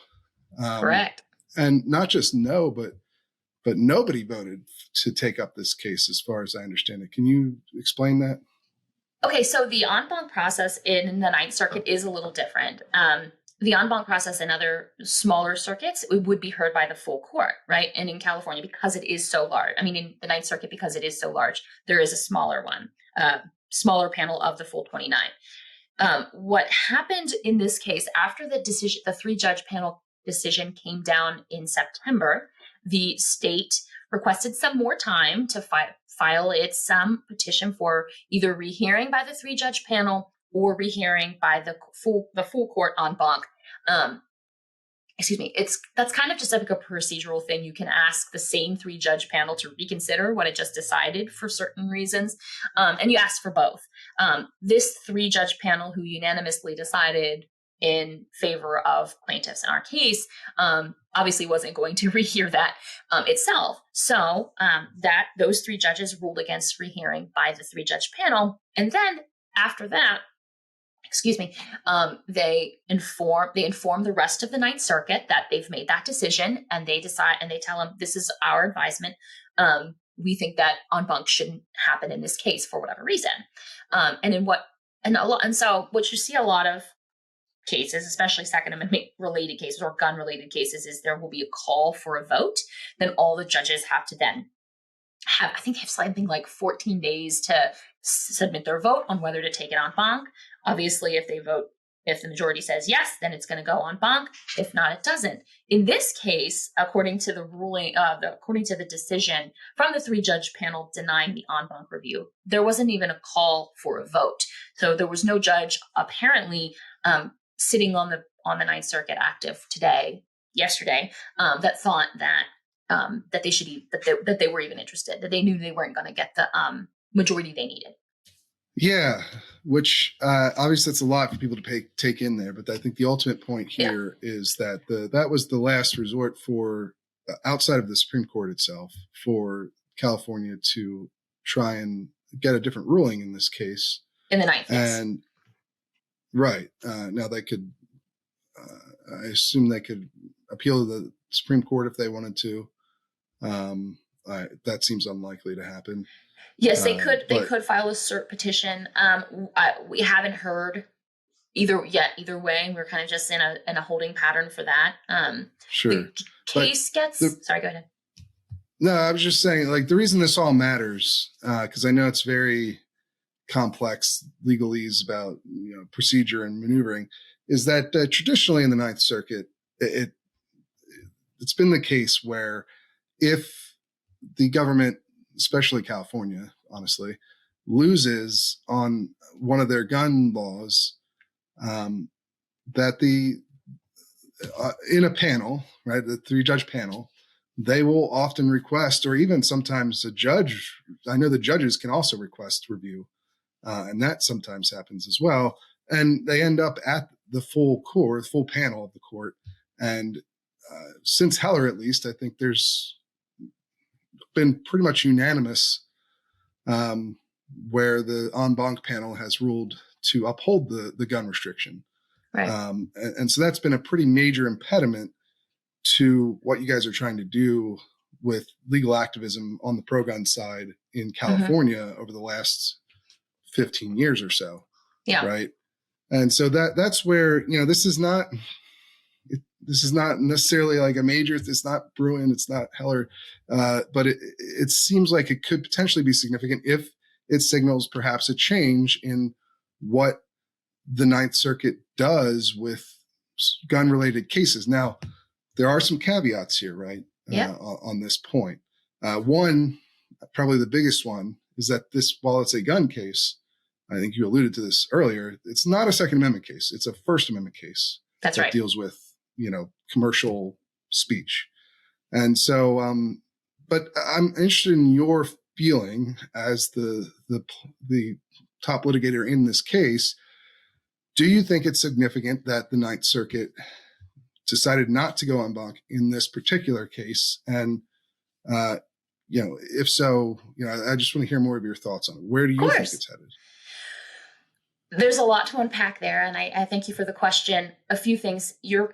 [SPEAKER 4] Correct.
[SPEAKER 1] And not just no, but nobody voted to take up this case, as far as I understand it. Can you explain that?
[SPEAKER 4] Okay, so the en banc process in the Ninth Circuit is a little different. The en banc process in other smaller circuits, it would be heard by the full court, right? And in California, because it is so large, in the Ninth Circuit, because it is so large, there is a smaller one, smaller panel of the full 29. What happened in this case, after the 3-judge panel decision came down in September, the state requested some more time to file its petition for either rehearing by the 3-judge panel or rehearing by the full court en banc. That's kind of just like a procedural thing. You can ask the same 3-judge panel to reconsider what it just decided for certain reasons, and you ask for both. This 3-judge panel, who unanimously decided in favor of plaintiffs in our case, obviously wasn't going to rehear that itself. So those 3 judges ruled against rehearing by the 3-judge panel, and then after that, they inform the rest of the Ninth Circuit that they've made that decision, and they tell them, this is our advisement. We think that en banc shouldn't happen in this case for whatever reason. So what you see a lot of cases, especially Second Amendment related cases or gun related cases, is there will be a call for a vote. Then all the judges have to then have something like 14 days to submit their vote on whether to take it en banc. Obviously, if the majority says yes, then it's going to go en banc. If not, it doesn't. In this case, according to the ruling, according to the decision from the 3-judge panel denying the en banc review, there wasn't even a call for a vote. So there was no judge apparently sitting on the Ninth Circuit active yesterday, that thought that they should that they were even interested, that they knew they weren't going to get the majority they needed.
[SPEAKER 1] Yeah, which obviously that's a lot for people to take in there. But I think the ultimate point here is that that was the last resort for, outside of the Supreme Court itself, for California to try and get a different ruling in this case.
[SPEAKER 4] In the Ninth.
[SPEAKER 1] And right. Now they could, I assume they could appeal to the Supreme Court if they wanted to. That seems unlikely to happen.
[SPEAKER 4] Yes, they could. They could file a cert petition. We haven't heard either way. We're kind of just in a holding pattern for that.
[SPEAKER 1] Sure.
[SPEAKER 4] The case sorry, go ahead.
[SPEAKER 1] No, I was just saying, like, the reason this all matters, because I know it's very complex legalese about procedure and maneuvering, is that traditionally in the Ninth Circuit, it's been the case where if the government, especially California, honestly, loses on one of their gun laws, that in a panel, right, the 3-judge panel, they will often request, or even sometimes a judge, I know the judges can also request review, and that sometimes happens as well. And they end up at the full panel of the court. And since Heller, at least, I think there's been pretty much unanimous where the en banc panel has ruled to uphold the gun restriction.
[SPEAKER 4] Right.
[SPEAKER 1] And so that's been a pretty major impediment to what you guys are trying to do with legal activism on the pro-gun side in California over the last 15 years or so.
[SPEAKER 4] Yeah.
[SPEAKER 1] Right. And so that's where, this is not necessarily like a major, it's not Bruen, it's not Heller, but it seems like it could potentially be significant if it signals perhaps a change in what the Ninth Circuit does with gun-related cases. Now, there are some caveats here, right? On this point. One, probably the biggest one, is that while it's a gun case, I think you alluded to this earlier, it's not a Second Amendment case. It's a First Amendment case.
[SPEAKER 4] That's
[SPEAKER 1] that
[SPEAKER 4] right.
[SPEAKER 1] Deals with, commercial speech. And so, but I'm interested in your feeling as the top litigator in this case. Do you think it's significant that the Ninth Circuit decided not to go en banc in this particular case? And, if so, I just want to hear more of your thoughts on it. Where do you think it's headed?
[SPEAKER 4] There's a lot to unpack there, and I thank you for the question. A few things. You're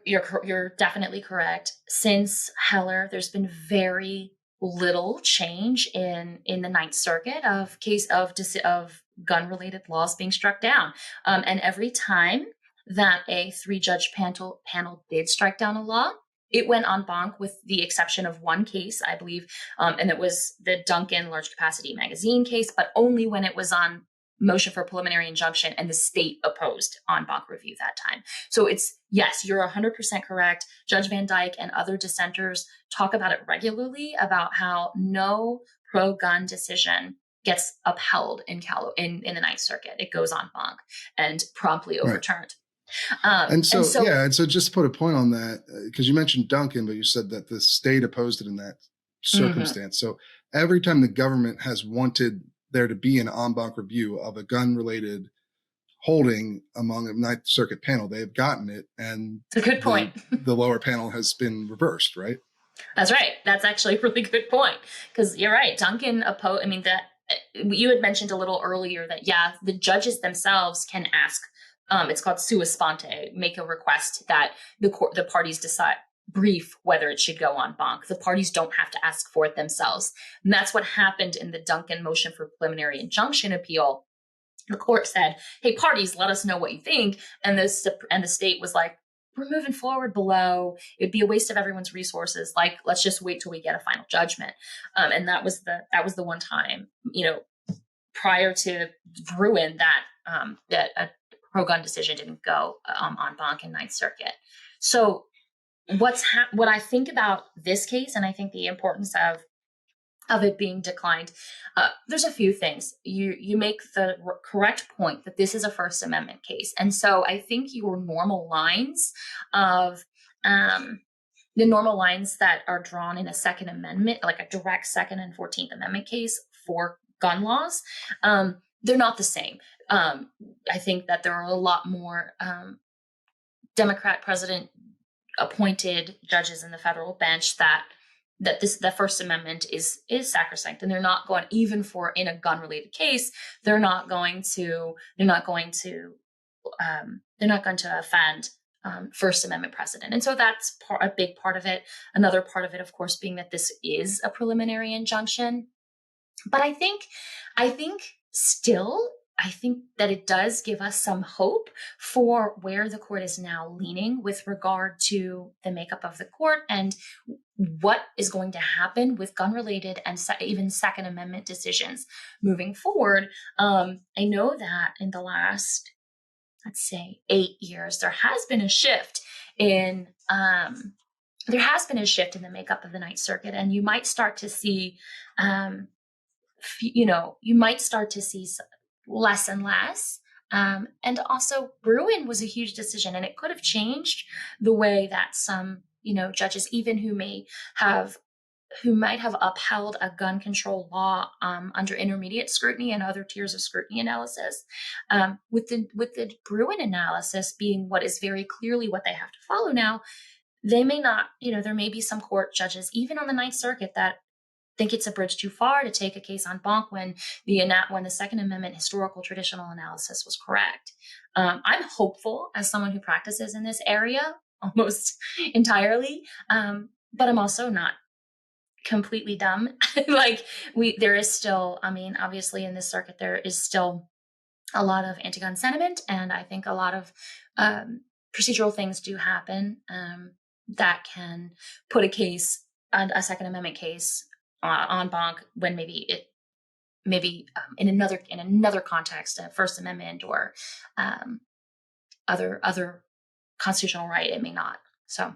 [SPEAKER 4] definitely correct. Since Heller, there's been very little change in the Ninth Circuit of gun-related laws being struck down. And every time that a 3-judge panel did strike down a law, it went en banc with the exception of one case, I believe, and it was the Duncan large capacity magazine case, but only when it was on motion for preliminary injunction and the state opposed en banc review that time. So yes, you're 100% correct. Judge Van Dyke and other dissenters talk about it regularly, about how no pro-gun decision gets upheld in the Ninth Circuit. It goes en banc and promptly overturned.
[SPEAKER 1] And so just to put a point on that, because you mentioned Duncan, but you said that the state opposed it in that circumstance. Mm-hmm. So every time the government has wanted there to be an en banc review of a gun-related holding among a Ninth Circuit panel, they have gotten it, and
[SPEAKER 4] it's a good point.
[SPEAKER 1] The lower panel has been reversed, right?
[SPEAKER 4] That's right. That's actually a really good point, because you're right. Duncan opposed. I mean, that you had mentioned a little earlier that the judges themselves can ask. It's called sua sponte, make a request that the parties decide. Brief whether it should go en banc. The parties don't have to ask for it themselves. And that's what happened in the Duncan motion for preliminary injunction appeal. The court said, hey, parties, let us know what you think. And the state was like, we're moving forward below. It'd be a waste of everyone's resources. Like, let's just wait till we get a final judgment. And that was the one time, prior to Bruen that a pro-gun decision didn't go en banc in Ninth Circuit. So what I think about this case, and I think the importance of it being declined, there's a few things. You make the correct point that this is a First Amendment case, and so I think your normal lines of the normal lines that are drawn in a Second Amendment, like a direct Second and 14th Amendment case for gun laws, they're not the same. I think that there are a lot more Democrat president appointed judges in the federal bench that the First Amendment is sacrosanct, and they're not going, even for in a gun related case, they're not going to offend First Amendment precedent. And so that's a big part of it. Another part of it, of course, being that this is a preliminary injunction. But I think that it does give us some hope for where the court is now leaning with regard to the makeup of the court and what is going to happen with gun-related and even Second Amendment decisions moving forward. I know that in the last, let's say, 8 years, there has been a shift in the makeup of the Ninth Circuit, and you might start to see, less and less. And also Bruen was a huge decision, and it could have changed the way that some, judges, even who might have upheld a gun control law under intermediate scrutiny and other tiers of scrutiny analysis, with the Bruen analysis being what is very clearly what they have to follow now, they may not, there may be some court judges, even on the Ninth Circuit, that think it's a bridge too far to take a case en banc when the Second Amendment historical traditional analysis was correct. I'm hopeful as someone who practices in this area almost entirely, but I'm also not completely dumb. There is still, obviously in this circuit, there is still anti-gun sentiment, and I think a lot of procedural things do happen that can put a Second Amendment case en banc when maybe in another context, a First Amendment or other constitutional right, it may not. So,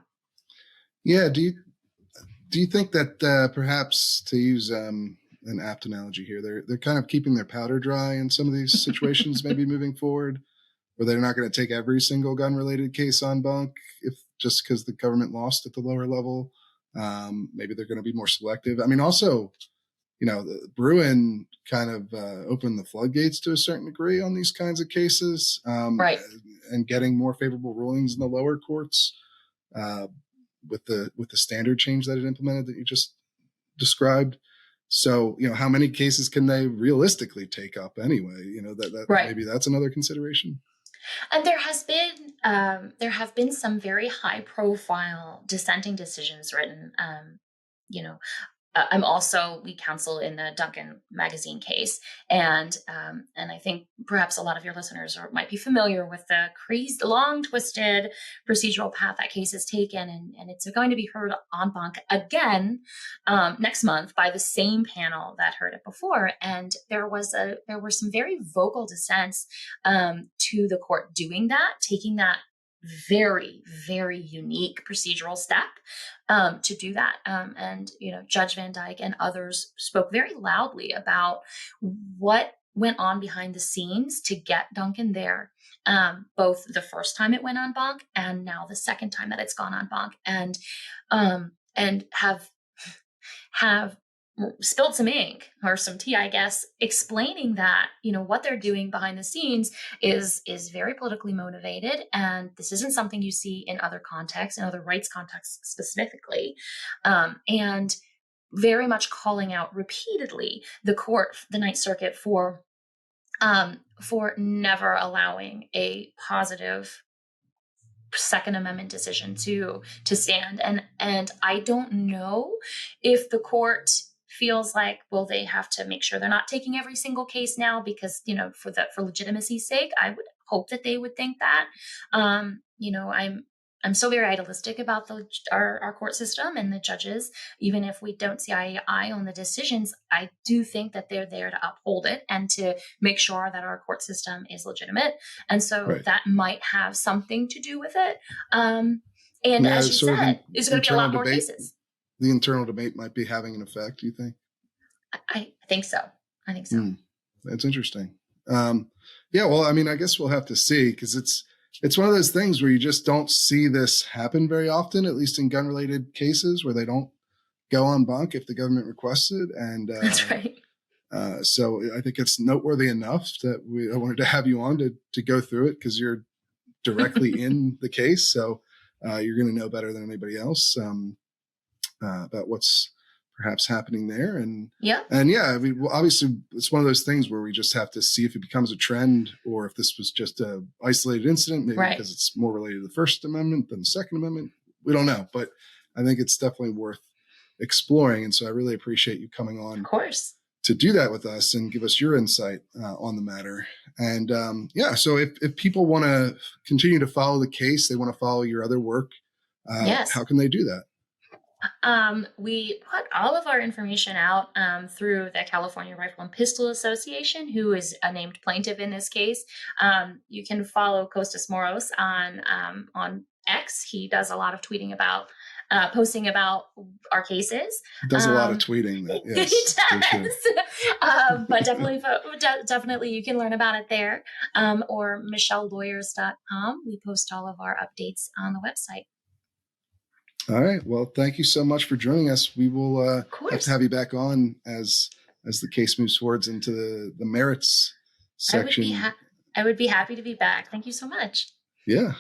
[SPEAKER 1] yeah. Do you think that perhaps, to use an apt analogy here, they're kind of keeping their powder dry in some of these situations, maybe moving forward, where they're not going to take every single gun-related case en banc if just because the government lost at the lower level? Maybe they're going to be more selective. I mean, also, Bruin kind of opened the floodgates to a certain degree on these kinds of cases,
[SPEAKER 4] right,
[SPEAKER 1] and getting more favorable rulings in the lower courts with the standard change that it implemented that you just described. So, how many cases can they realistically take up anyway? That
[SPEAKER 4] right.
[SPEAKER 1] Maybe that's another consideration.
[SPEAKER 4] And there have been some very high profile dissenting decisions written. I'm also lead counsel in the Duncan magazine case, and I think perhaps a lot of your listeners might be familiar with the crazy, long, twisted procedural path that case has taken, and it's going to be heard en banc again next month by the same panel that heard it before. And there were some very vocal dissents to the court doing that, taking that very, very unique procedural step to do that. And, Judge Van Dyke and others spoke very loudly about what went on behind the scenes to get Duncan there, both the first time it went en banc and now the second time that it's gone en banc, and have spilled some ink or some tea, I guess, explaining that, what they're doing behind the scenes is very politically motivated. And this isn't something you see in other contexts, in other rights contexts specifically. And very much calling out repeatedly the Ninth Circuit for never allowing a positive Second Amendment decision to stand. And I don't know if the court feels like, well, they have to make sure they're not taking every single case now because, for legitimacy's sake. I would hope that they would think that. I'm so very idealistic about our court system and the judges. Even if we don't see eye to eye on the decisions, I do think that they're there to uphold it and to make sure that our court system is legitimate. And so that might have something to do with it. And as you said, there's going to be a lot more cases.
[SPEAKER 1] The internal debate might be having an effect, do you think?
[SPEAKER 4] I think so.
[SPEAKER 1] That's interesting. Well, I mean, I guess we'll have to see, because it's one of those things where you just don't see this happen very often, at least in gun-related cases, where they don't go en banc if the government requests it. And
[SPEAKER 4] that's right.
[SPEAKER 1] So I think it's noteworthy enough that I wanted to have you on to go through it, because you're directly in the case. So you're going to know better than anybody else about what's perhaps happening there. And I mean, obviously it's one of those things where we just have to see if it becomes a trend, or if this was just a isolated incident, maybe because it's more related to the First Amendment than the Second Amendment. We don't know, but I think it's definitely worth exploring. And so I really appreciate you coming on,
[SPEAKER 4] of course,
[SPEAKER 1] to do that with us and give us your insight on the matter. And so if people want to continue to follow the case, they want to follow your other work, how can they do that?
[SPEAKER 4] We put all of our information out through the California Rifle and Pistol Association, who is a named plaintiff in this case. You can follow Costas Moros on X. He does a lot of tweeting about posting about our cases.
[SPEAKER 1] He does a lot of tweeting. Yes,
[SPEAKER 4] he does. But definitely you can learn about it there, or michellelawyers.com. We post all of our updates on the website.
[SPEAKER 1] All right. Well, thank you so much for joining us. We will have to have you back on as the case moves forwards into the merits section.
[SPEAKER 4] I would be happy to be back. Thank you so much.
[SPEAKER 1] Yeah.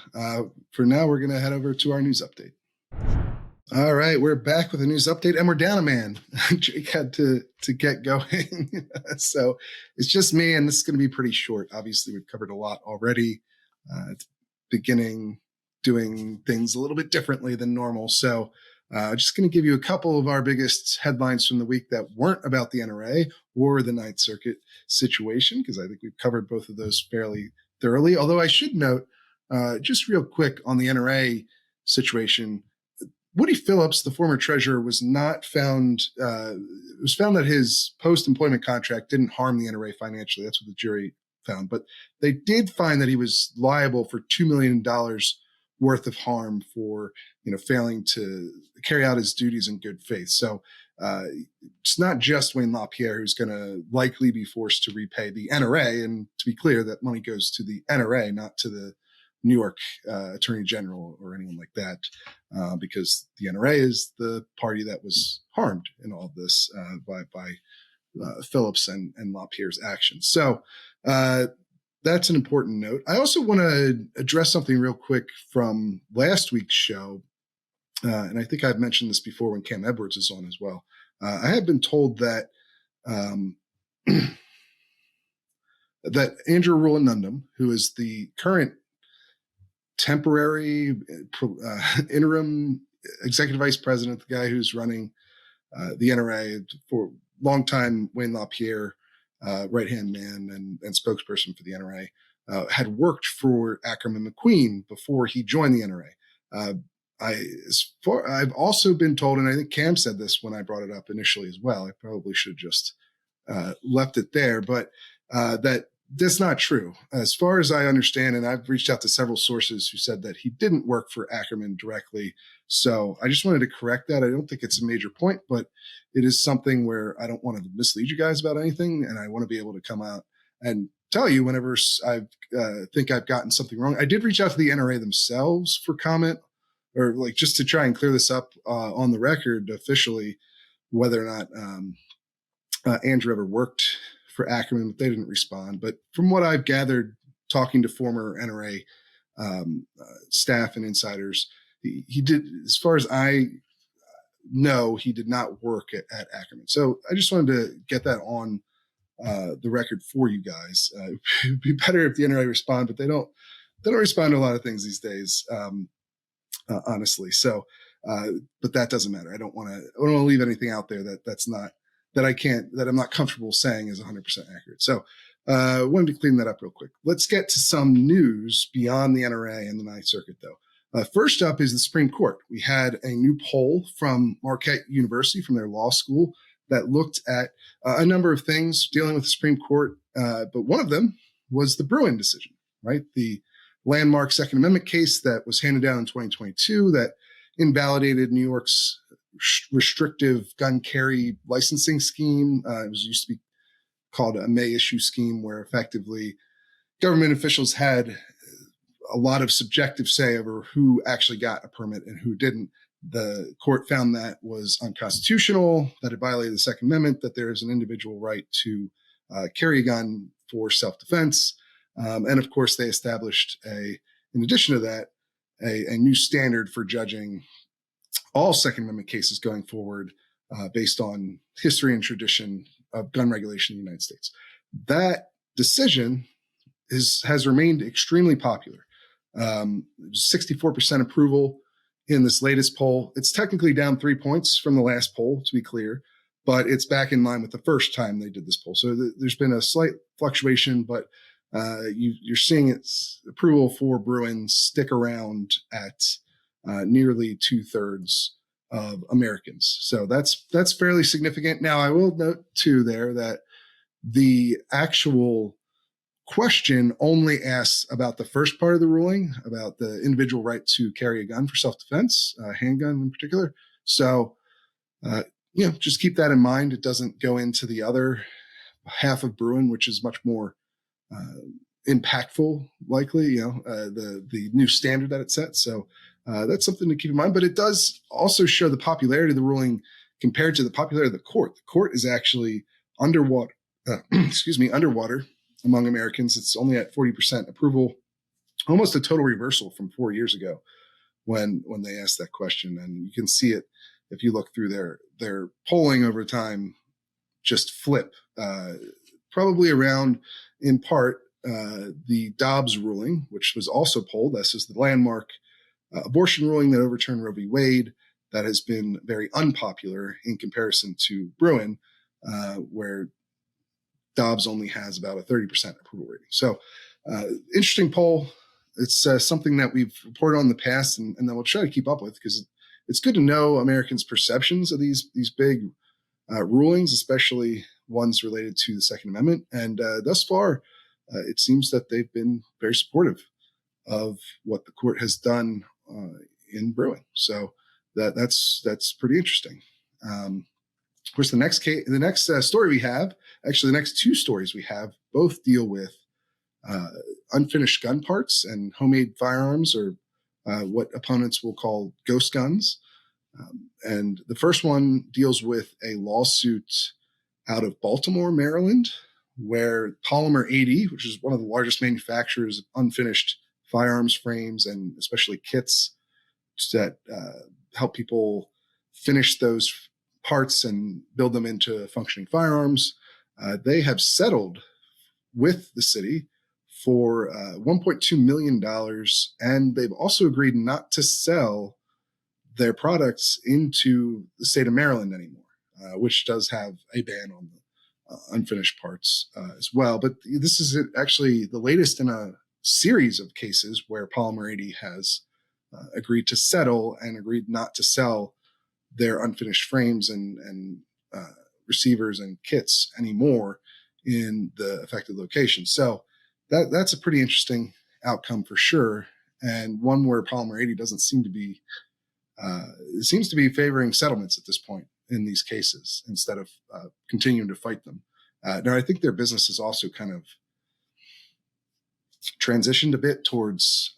[SPEAKER 1] For now, we're going to head over to our news update. All right. We're back with a news update, and we're down a man. Jake had to get going. So it's just me, and this is going to be pretty short. Obviously, we've covered a lot already. It's beginning doing things a little bit differently than normal. So Just going to give you a couple of our biggest headlines from the week that weren't about the NRA or the Ninth Circuit situation, because I think we've covered both of those fairly thoroughly. Although I should note, just real quick on the NRA situation, Woody Phillips, the former treasurer, was not found. It was found that his post-employment contract didn't harm the NRA financially. That's what the jury found. But they did find that he was liable for $2 million worth of harm for, failing to carry out his duties in good faith. So it's not just Wayne LaPierre who's going to likely be forced to repay the NRA. And to be clear, that money goes to the NRA, not to the New York Attorney General or anyone like that, because the NRA is the party that was harmed in all of this by Phillips and LaPierre's actions. So that's an important note. I also want to address something real quick from last week's show, and I think I've mentioned this before when Cam Edwards is on as well. I have been told that that Andrew Rowland-Nundum, who is the current temporary interim executive vice president, the guy who's running the NRA for a long time, Wayne LaPierre, right-hand man and spokesperson for the NRA, had worked for Ackerman McQueen before he joined the NRA. I've also been told, and I think Cam said this when I brought it up initially as well, I probably should have just left it there, but that that's not true. As far as I understand, and I've reached out to several sources who said that he didn't work for Ackerman directly. So I just wanted to correct that. I don't think it's a major point, but it is something where I don't want to mislead you guys about anything. And I want to be able to come out and tell you whenever I think I've gotten something wrong. I did reach out to the NRA themselves for comment, or like just to try and clear this up on the record officially, whether or not Andrew ever worked for Ackerman, but they didn't respond. But from what I've gathered, talking to former NRA staff and insiders, he did, as far as I know, he did not work at Ackerman. So I just wanted to get that on the record for you guys. It'd be better if the NRA respond, but they don't respond to a lot of things these days, honestly. So, but that doesn't matter. I don't want to leave anything out there that I'm not comfortable saying is 100% accurate. So wanted to clean that up real quick. Let's get to some news beyond the NRA and the Ninth Circuit, though. First up is the Supreme Court. We had a new poll from Marquette University, from their law school, that looked at a number of things dealing with the Supreme Court. But one of them was the Bruen decision, right? The landmark Second Amendment case that was handed down in 2022 that invalidated New York's restrictive gun carry licensing scheme. It used to be called a May issue scheme, where effectively government officials had a lot of subjective say over who actually got a permit and who didn't. The court found that was unconstitutional, that it violated the Second Amendment, that there is an individual right to carry a gun for self-defense. And of course, they established in addition to that, a new standard for judging all Second Amendment cases going forward based on history and tradition of gun regulation in the United States. That decision has remained extremely popular. 64% approval in this latest poll. It's technically down 3 points from the last poll, to be clear, but it's back in line with the first time they did this poll. So there's been a slight fluctuation, but you're seeing its approval for Bruen stick around at nearly 2/3 of Americans. So that's fairly significant. Now, I will note too there that the actual question only asks about the first part of the ruling, about the individual right to carry a gun for self-defense, handgun in particular. So, just keep that in mind. It doesn't go into the other half of Bruen, which is much more impactful, likely, the new standard that it sets. So that's something to keep in mind. But it does also show the popularity of the ruling compared to the popularity of the court. The court is actually underwater among Americans. It's only at 40% approval, almost a total reversal from 4 years ago when they asked that question. And you can see it if you look through their polling over time, just flip, probably around, in part, the Dobbs ruling, which was also polled. This is the landmark abortion ruling that overturned Roe v. Wade. that has been very unpopular in comparison to Bruin, where Dobbs only has about a 30% approval rating. So interesting poll. It's something that we've reported on in the past, and that we'll try to keep up with, because it's good to know Americans' perceptions of these big rulings, especially ones related to the Second Amendment. And thus far, it seems that they've been very supportive of what the court has done in Bruin. So that's pretty interesting. Of course, the next story we have, actually the next two stories we have, both deal with unfinished gun parts and homemade firearms, or what opponents will call ghost guns. And the first one deals with a lawsuit out of Baltimore, Maryland, where Polymer 80, which is one of the largest manufacturers of unfinished firearms frames and especially kits that help people finish those parts and build them into functioning firearms, they have settled with the city for $1.2 million. And they've also agreed not to sell their products into the state of Maryland anymore, which does have a ban on the unfinished parts as well. But this is actually the latest in a series of cases where Polymer 80 has agreed to settle and agreed not to sell their unfinished frames and receivers and kits anymore in the affected location. So that's a pretty interesting outcome for sure, and one where Polymer 80 doesn't seem to be it seems to be favoring settlements at this point in these cases instead of continuing to fight them. Now, I think their business has also kind of transitioned a bit towards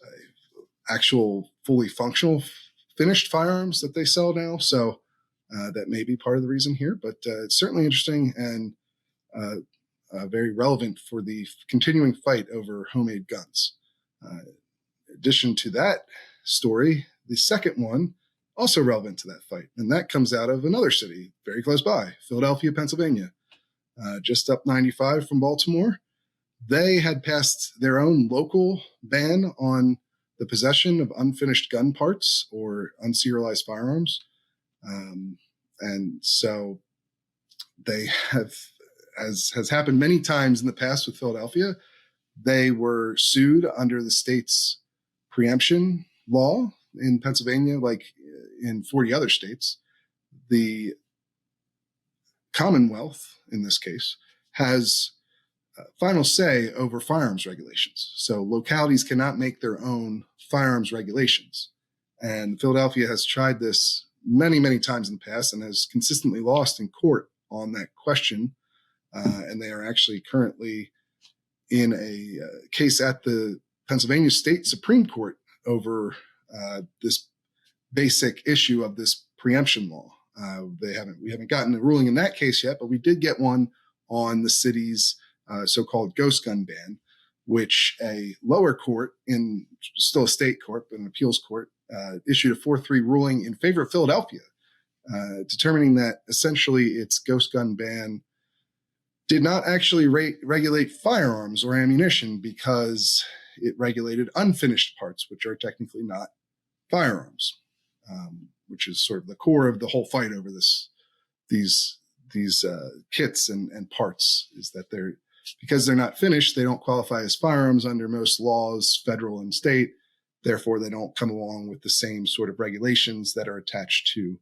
[SPEAKER 1] actual fully functional finished firearms that they sell now. So that may be part of the reason here, but it's certainly interesting and very relevant for the continuing fight over homemade guns. In addition to that story, the second one, also relevant to that fight, and that comes out of another city very close by, Philadelphia, Pennsylvania, just up 95 from Baltimore. They had passed their own local ban on the possession of unfinished gun parts or unserialized firearms. And so they have, as has happened many times in the past with Philadelphia, they were sued under the state's preemption law in Pennsylvania, like in 40 other states. The Commonwealth, in this case, has final say over firearms regulations. So localities cannot make their own firearms regulations. And Philadelphia has tried this many, many times in the past and has consistently lost in court on that question. And they are actually currently in a case at the Pennsylvania State Supreme Court over this basic issue of this preemption law. We haven't gotten a ruling in that case yet, but we did get one on the city's so-called ghost gun ban, which a lower court, in still a state court, but an appeals court, issued a 4-3 ruling in favor of Philadelphia, determining that essentially its ghost gun ban did not actually regulate firearms or ammunition because it regulated unfinished parts, which are technically not firearms, which is sort of the core of the whole fight over these kits and parts, is that because they're not finished, they don't qualify as firearms under most laws, federal and state. Therefore, they don't come along with the same sort of regulations that are attached to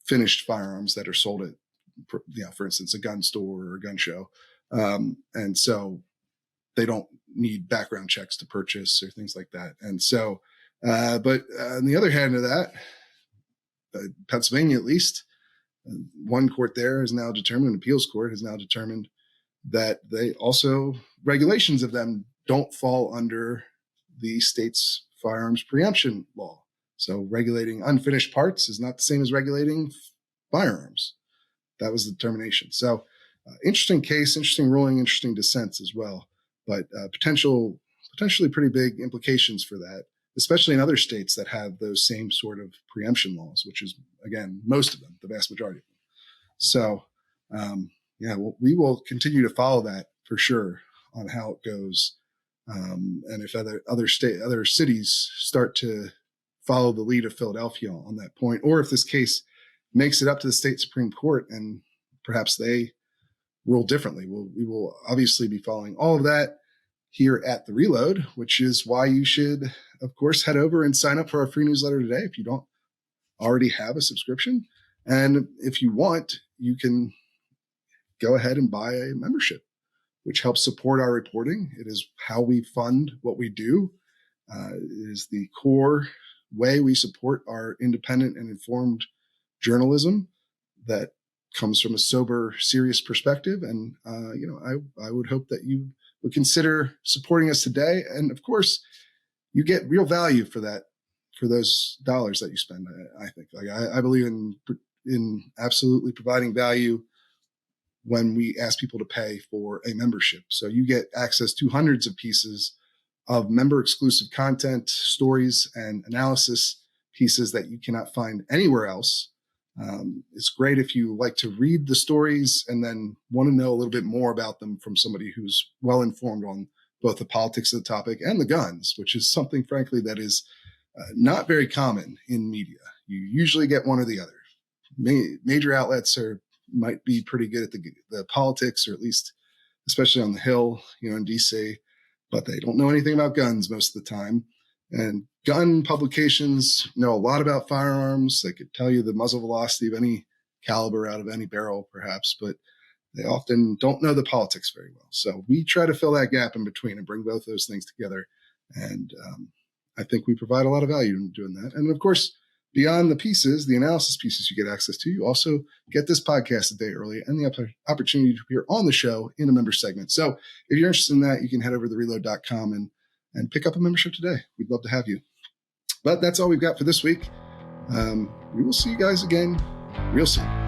[SPEAKER 1] finished firearms that are sold at, for instance, a gun store or a gun show. And so they don't need background checks to purchase or things like that. And so, but on the other hand of that, Pennsylvania, at least, one court there has now determined, an appeals court has now determined that regulations of them don't fall under the state's firearms preemption law. So regulating unfinished parts is not the same as regulating firearms. That was the determination. So interesting case, interesting ruling, interesting dissents as well, but potentially pretty big implications for that, especially in other states that have those same sort of preemption laws, which is, again, most of them, the vast majority of them. So, we will continue to follow that for sure on how it goes. And if other cities start to follow the lead of Philadelphia on that point, or if this case makes it up to the state Supreme Court and perhaps they rule differently. We will obviously be following all of that here at The Reload, which is why you should, of course, head over and sign up for our free newsletter today if you don't already have a subscription. And if you want, you can go ahead and buy a membership, which helps support our reporting. It is how we fund what we do. It is the core way we support our independent and informed journalism that comes from a sober, serious perspective. And, I would hope that you would consider supporting us today. And of course, you get real value for that, for those dollars that you spend. I think, I believe in absolutely providing value when we ask people to pay for a membership. So you get access to hundreds of pieces of member exclusive content, stories, and analysis pieces that you cannot find anywhere else. It's great if you like to read the stories and then want to know a little bit more about them from somebody who's well informed on both the politics of the topic and the guns, which is something, frankly, that is not very common in media. You usually get one or the other. Major outlets might be pretty good at the politics, or at least, especially on the Hill, in DC, but they don't know anything about guns most of the time. And gun publications know a lot about firearms. They could tell you the muzzle velocity of any caliber out of any barrel, perhaps, but they often don't know the politics very well. So we try to fill that gap in between and bring both those things together. And I think we provide a lot of value in doing that. And of course, beyond the pieces, the analysis pieces you get access to, you also get this podcast a day early and the opportunity to appear on the show in a member segment. So if you're interested in that, you can head over to thereload.com and pick up a membership today. We'd love to have you. But that's all we've got for this week. We will see you guys again real soon.